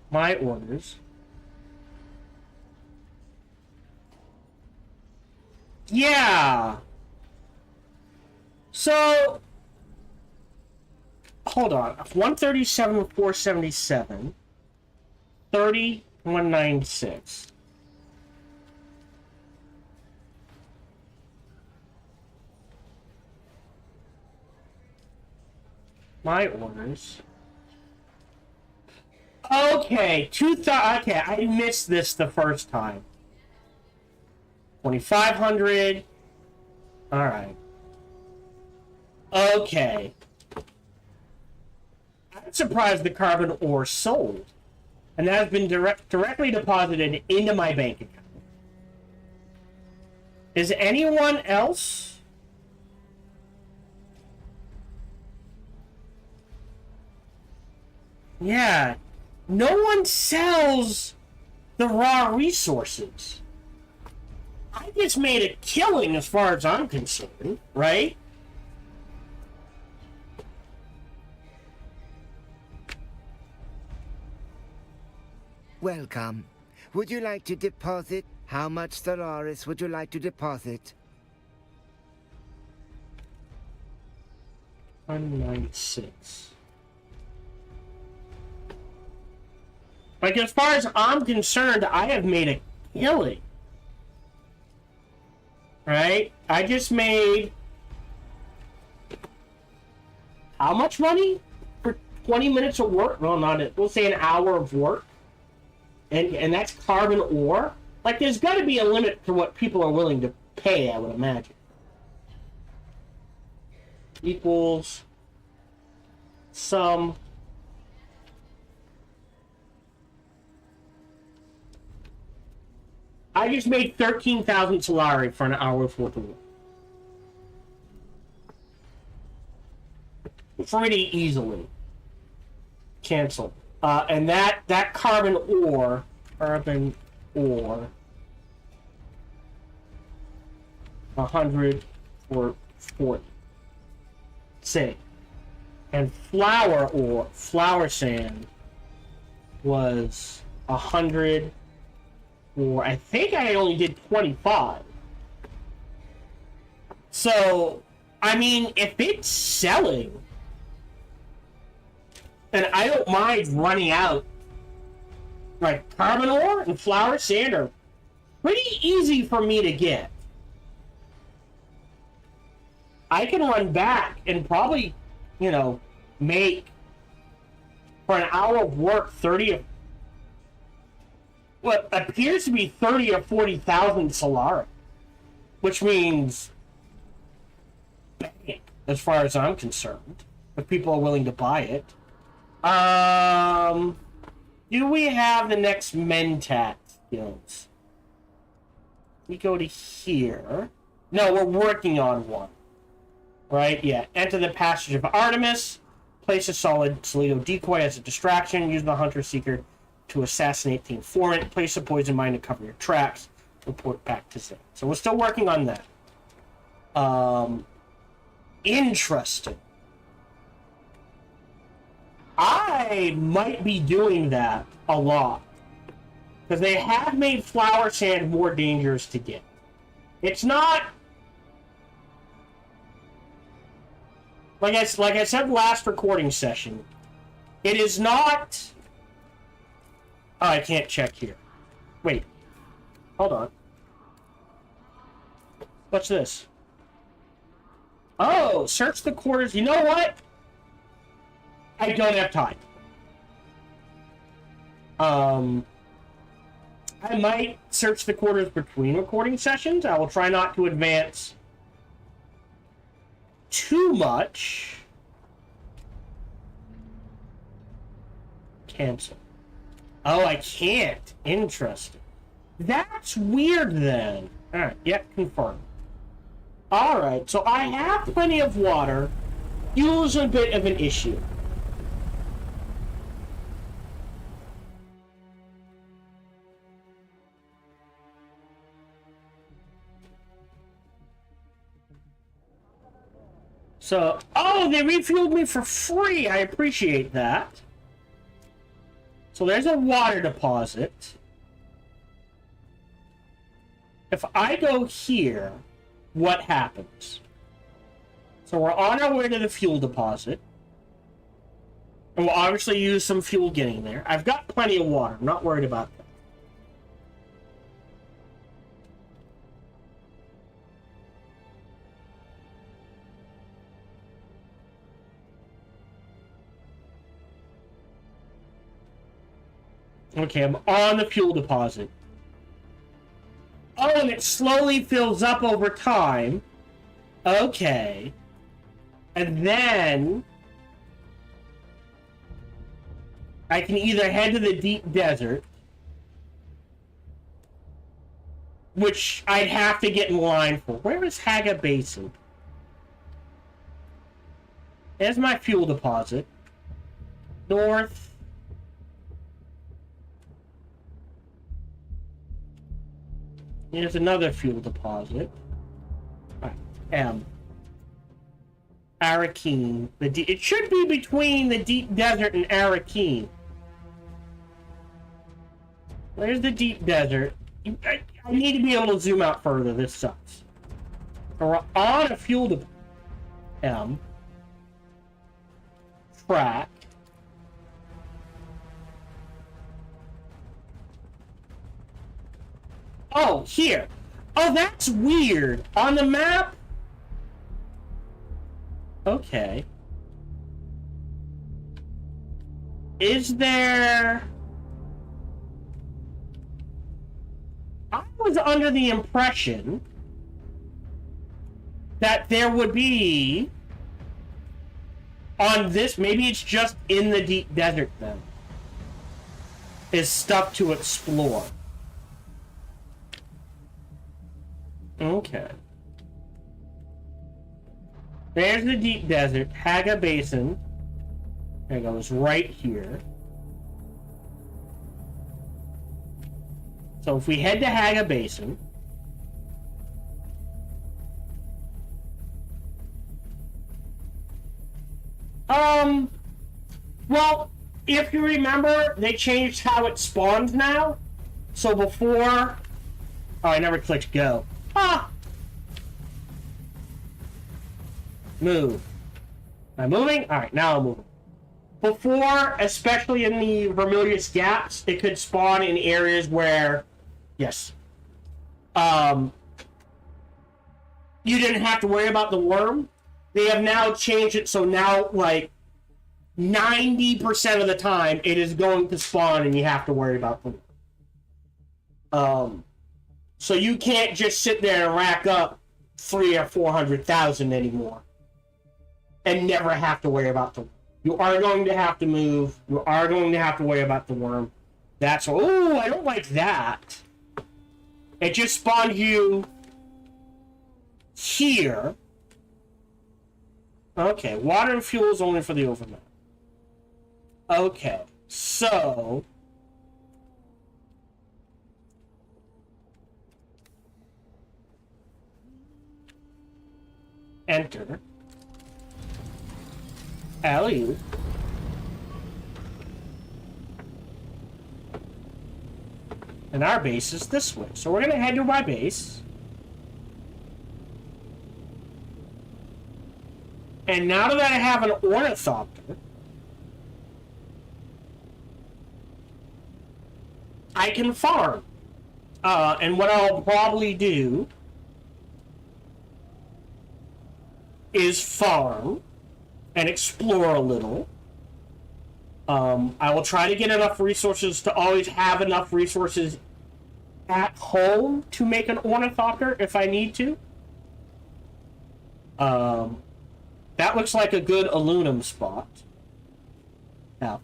My orders. Yeah. So, hold on. 137, 477, 30, 196. My orders. Okay, okay, I missed this the first time. 2,500. All right. Okay. I'm surprised the carbon ore sold, and that has been directly deposited into my bank account. Is anyone else? Yeah. No one sells the raw resources. I just made a killing as far as I'm concerned, right? Welcome. Would you like to deposit? How much Solaris would you like to deposit? 196. Like, as far as I'm concerned, I have made a killing. Right? I just made... How much money? For 20 minutes of work? Well, not it. We'll say an hour of work. And that's carbon ore? Like, there's got to be a limit to what people are willing to pay, I would imagine. Equals... Sum... I just made 13,000 Solari for an hour's worth of work. Pretty easily. Cancel. And that carbon ore, 100 for 40. Say. And flour sand was 100. Or I think I only did 25. So, I mean, if it's selling, and I don't mind running out, like carbon ore and flour sand are pretty easy for me to get. I can run back and probably, you know, make for an hour of work 30 of what appears to be 30 or 40,000 Solara, which means bang, as far as I'm concerned, if people are willing to buy it. Do we have the next Mentat skills? We go to here. No, we're working on one. Right? Yeah. Enter the Passage of Artemis. Place a solid Solido decoy as a distraction. Use the Hunter Seeker to assassinate the informant. Place a poison mine to cover your tracks. Report back to Zen. So we're still working on that. Interesting. I might be doing that a lot. Because they have made flower sand more dangerous to get. It's not... Like I said last recording session, it is not... Oh, I can't check here. Wait. Hold on. What's this? Oh, search the quarters. You know what? I don't have time. I might search the quarters between recording sessions. I will try not to advance too much. Cancel. Oh, I can't. Interesting. That's weird then. Alright, yep, confirmed. Alright, so I have plenty of water. Fuel's a bit of an issue. So, oh, they refueled me for free. I appreciate that. So there's a water deposit. If I go here, what happens? So we're on our way to the fuel deposit. And we'll obviously use some fuel getting there. I've got plenty of water. I'm not worried about that. Okay, I'm on the fuel deposit. Oh, and it slowly fills up over time. Okay. And then I can either head to the deep desert, which I'd have to get in line for. Where is Haga Basin? There's my fuel deposit. North. Here's another fuel deposit. Right, M. Arakeen. It should be between the deep desert and Arakeen. Where's the deep desert? I need to be able to zoom out further. This sucks. So we're on a fuel deposit. M. Track. Oh, here. Oh, that's weird. On the map? Okay. Is there... I was under the impression that there would be... On this, maybe it's just in the deep desert then. Is stuff to explore. Okay. There's the deep desert, Haga Basin. There it goes, right here. So if we head to Haga Basin, well, if you remember, they changed how it spawns now. So before, oh, I never clicked go. Ah! Move. Am I moving? Alright, now I'm moving. Before, especially in the Vermilious Gaps, it could spawn in areas where, yes, you didn't have to worry about the worm. they have now changed it so now, like, 90% of the time, it is going to spawn and you have to worry about them. So you can't just sit there and rack up 300,000 or 400,000 anymore and never have to worry about them. You are going to have to move. You are going to have to worry about the worm. That's... Oh, I don't like that. It just spawned you here. Okay, water and fuel is only for the overnight. Okay, so... Enter. LU. And our base is this way. So we're going to head to my base. And now that I have an ornithopter, I can farm. And what I'll probably do is farm and explore a little. I will try to get enough resources to always have enough resources at home to make an ornithopter if I need to. That looks like a good aluminum spot. Yeah.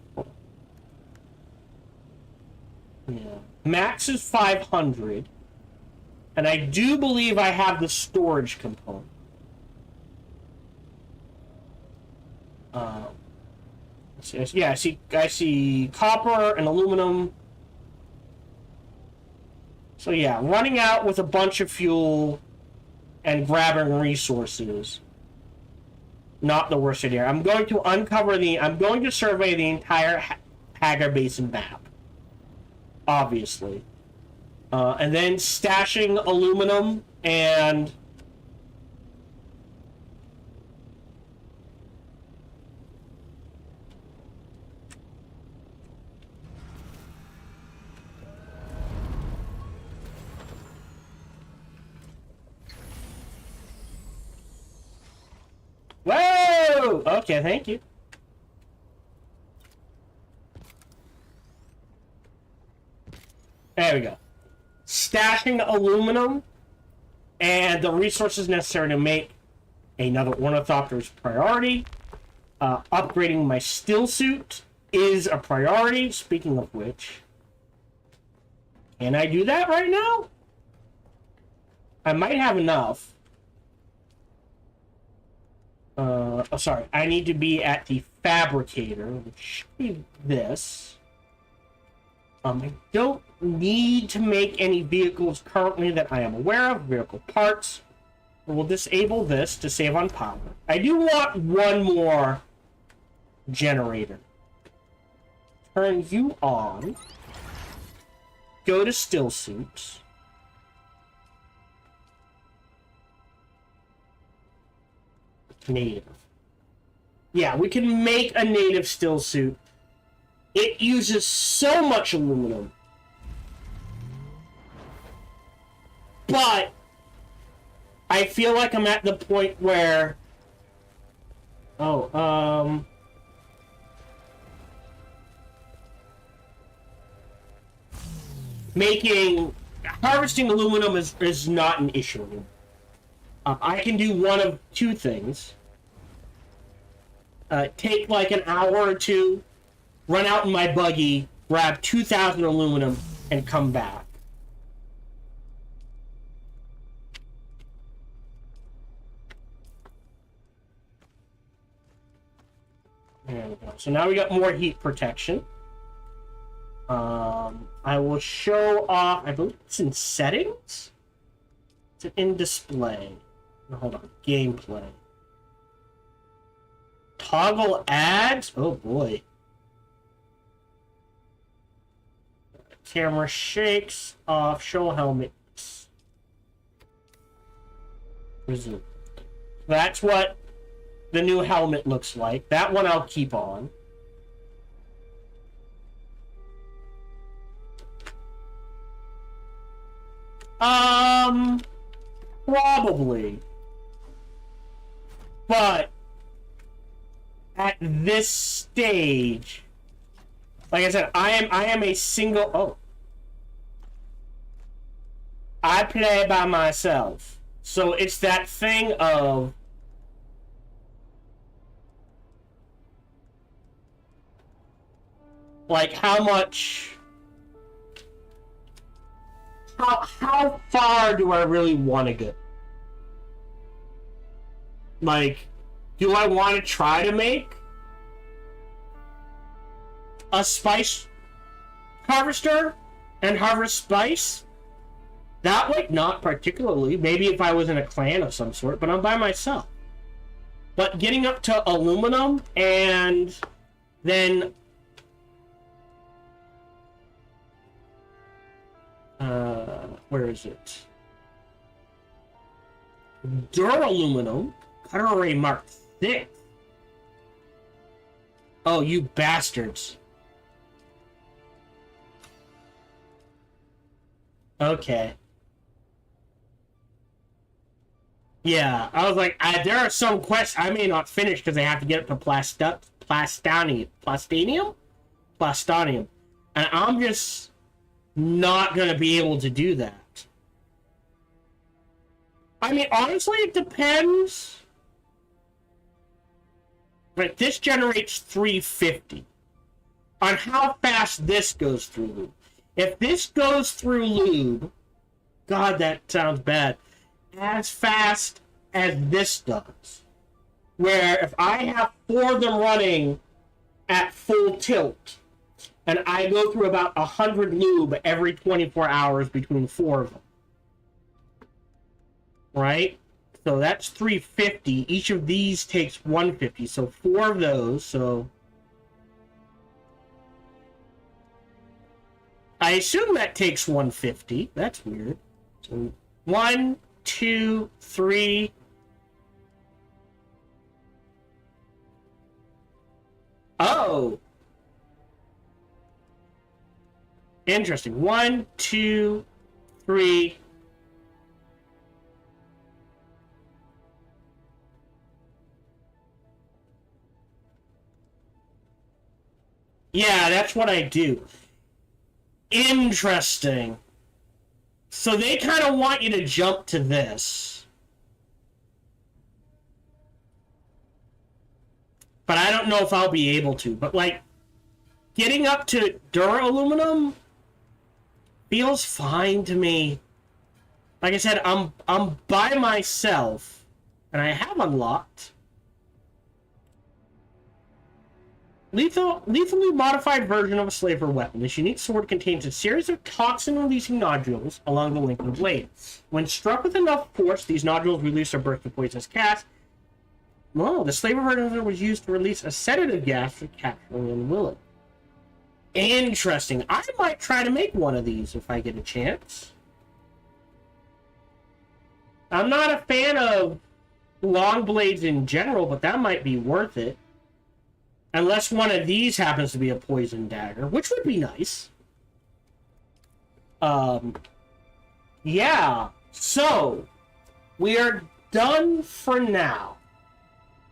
Max is 500. And I do believe I have the storage component. Yeah, I see copper and aluminum. So yeah, running out with a bunch of fuel and grabbing resources. Not the worst idea. I'm going to survey the entire Hagar Basin map. Obviously. And then stashing aluminum and... Whoa! Okay, thank you. There we go. Stashing aluminum and the resources necessary to make another ornithopter is priority. Upgrading my still suit is a priority. Speaking of which, can I do that right now? I might have enough. Sorry, I need to be at the fabricator, which should be this. I don't need to make any vehicles currently that I am aware of, vehicle parts. We'll disable this to save on power. I do want one more generator. Turn you on. Go to still suits. Native. Yeah, we can make a native still suit. It uses so much aluminum. But I feel like I'm at the point where harvesting aluminum is not an issue. I can do one of two things. Take like an hour or two, run out in my buggy, grab 2,000 aluminum, and come back. There we go. So now we got more heat protection. I will show off, I believe it's in settings? It's in display. Hold on, gameplay. Toggle ads? Oh boy. Camera shakes off, show helmets. Resume. That's what the new helmet looks like. That one I'll keep on. Probably. But at this stage, like I said, I am a single. Oh, I play by myself, so it's that thing of like how far do I really want to go? Like, do I want to try to make a spice harvester and harvest spice? That way, not particularly. Maybe if I was in a clan of some sort, but I'm by myself. But getting up to aluminum and then where is it? Duraluminum, Cutter Mark 6. Oh, you bastards. Okay. Yeah, I was like, there are some quests I may not finish because I have to get up to Plastanium? Plastonium. And I'm just not going to be able to do that. I mean, honestly, it depends. But this generates 350 on how fast this goes through lube. If this goes through lube, God, that sounds bad, as fast as this does, where if I have 4 of them running at full tilt, and I go through about 100 lube every 24 hours between 4 of them, right? So that's 350. Each of these takes 150. So 4 of those. So I assume that takes 150. That's weird. So 1, 2, 3. Oh. Interesting. 1, 2, 3. Yeah, that's what I do. Interesting. So they kind of want you to jump to this. But I don't know if I'll be able to. But, like, getting up to Duraluminum feels fine to me. Like I said, I'm by myself, and I have unlocked lethally modified version of a slaver weapon. This unique sword contains a series of toxin-releasing nodules along the length of the blade. When struck with enough force, these nodules release a burst of poisonous gas. Well, the slaver version was used to release a sedative gas for capturing unwilling. Interesting. I might try to make one of these if I get a chance. I'm not a fan of long blades in general, but that might be worth it. Unless one of these happens to be a poison dagger, which would be nice. Yeah. So, we are done for now.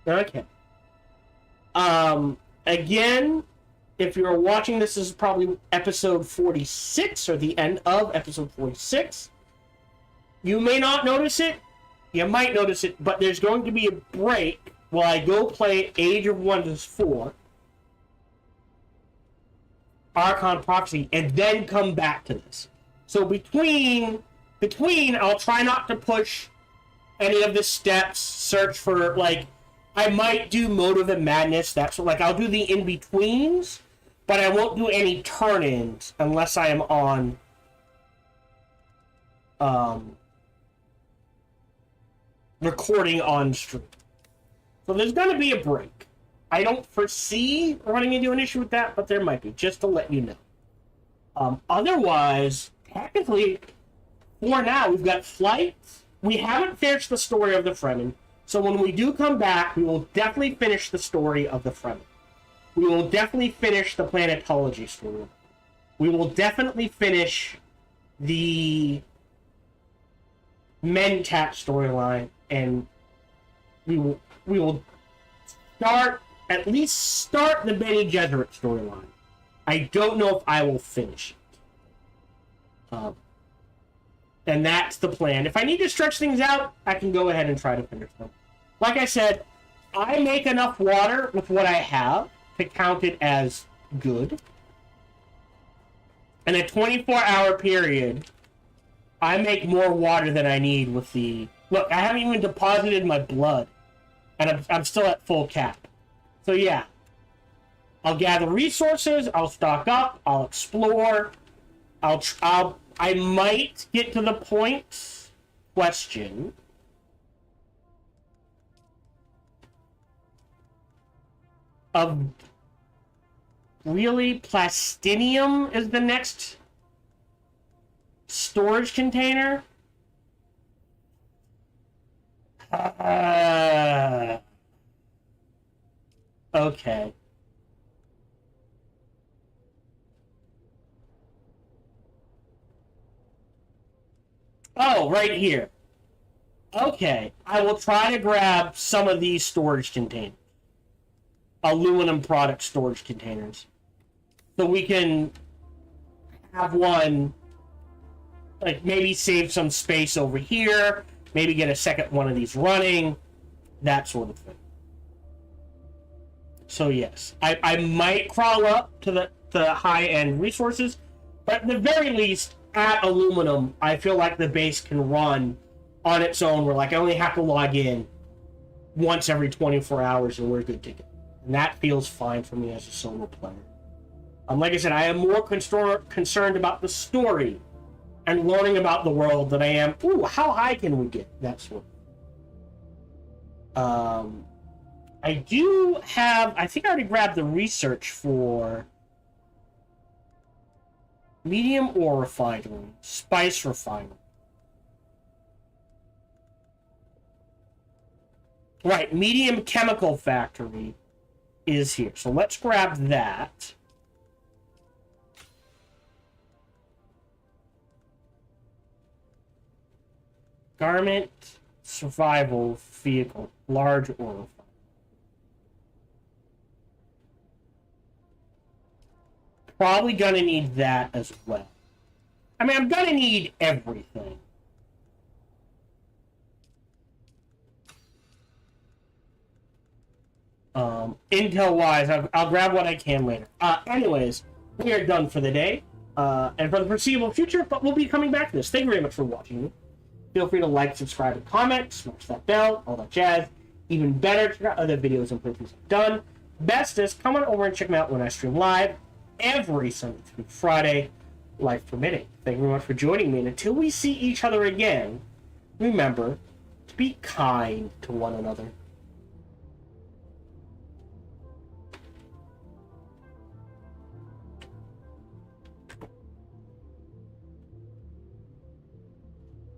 Okay. Again, if you're watching this is probably episode 46, or the end of episode 46. You may not notice it. You might notice it, but there's going to be a break while I go play Age of Wonders 4, Archon Prophecy, and then come back to this. So between, I'll try not to push any of the steps, search for, like, I might do Motive and Madness, that's, like, I'll do the in-betweens, but I won't do any turn-ins unless I am on, recording on stream. So there's going to be a break. I don't foresee running into an issue with that, but there might be, just to let you know. Otherwise, technically, for now, we've got flights. We haven't finished the story of the Fremen, so when we do come back, we will definitely finish the story of the Fremen. We will definitely finish the planetology story. We will definitely finish the Mentat storyline, and we will at least start the Bene Gesserit storyline. I don't know if I will finish it. And that's the plan. If I need to stretch things out, I can go ahead and try to finish them. Like I said, I make enough water with what I have to count it as good. In a 24-hour period, I make more water than I need with the... Look, I haven't even deposited my blood. And I'm still at full cap. So yeah. I'll gather resources, I'll stock up, I'll explore, I might get to the point, question, of really plastinium is the next storage container? Okay. Oh, right here. Okay, I will try to grab some of these storage containers. Aluminum product storage containers. So we can have one, like, maybe save some space over here, maybe get a second one of these running, that sort of thing. So yes, I might crawl up to the high-end resources, but at the very least, at aluminum, I feel like the base can run on its own, where like I only have to log in once every 24 hours and we're good to go. And that feels fine for me as a solo player. Like I said, I am more concerned about the story and learning about the world than I am, ooh, how high can we get? That sort of. I do have, I think I already grabbed the research for medium ore refinery, spice refinery. Right, medium chemical factory is here. So let's grab that. Garment, survival, vehicle, large ore refinery. Probably gonna need that as well. I mean, I'm gonna need everything. Intel-wise, I'll grab what I can later. Anyways, we are done for the day, and for the foreseeable future, but we'll be coming back to this. Thank you very much for watching. Feel free to like, subscribe, and comment, smash that bell, all that jazz. Even better, check out other videos and playthroughs I've done. Bestest, come on over and check them out when I stream live every Sunday through Friday, life permitting. Thank you very much for joining me, and until we see each other again, remember to be kind to one another.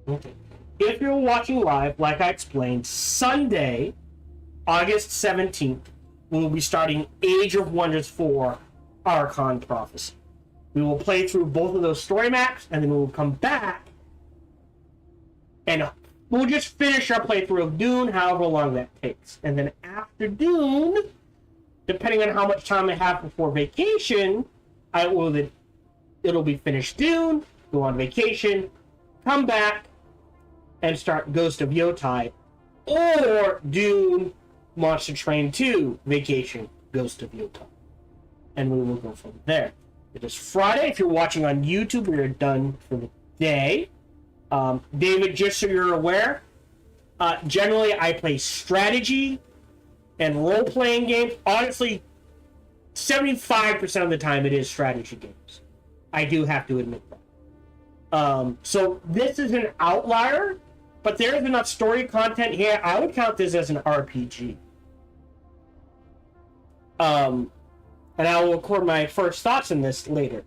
Okay. If you're watching live, like I explained, Sunday, August 17th, we will be starting Age of Wonders 4 Archon Prophecy. We will play through both of those story maps, and then we will come back, and we'll just finish our playthrough of Dune, however long that takes. And then after Dune, depending on how much time I have before vacation, it'll be finished Dune, go on vacation, come back, and start Ghost of Yotai, or Dune, Monster Train 2, Vacation, Ghost of Yotai. And we will go from there. It is Friday. If you're watching on YouTube, we are done for the day. David, just so you're aware, generally I play strategy and role-playing games. Honestly, 75% of the time it is strategy games. I do have to admit that. So this is an outlier, but there's enough story content here. I would count this as an RPG. And I will record my first thoughts on this later.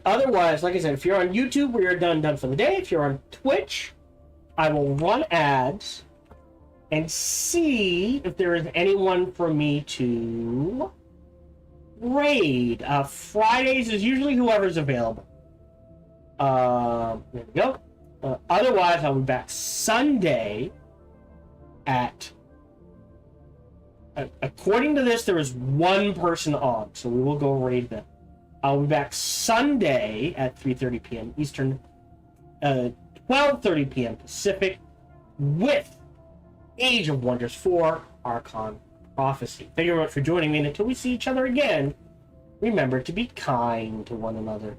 Otherwise, like I said, if you're on YouTube, we are done for the day. If you're on Twitch, I will run ads and see if there is anyone for me to raid. Fridays is usually whoever's available. There we go. Otherwise, I'll be back Sunday at... according to this, there is one person on, so we will go raid them. I'll be back Sunday at 3:30 p.m. Eastern, 12:30 p.m. Pacific, with Age of Wonders 4 Archon Prophecy. Thank you very much for joining me, and until we see each other again, remember to be kind to one another.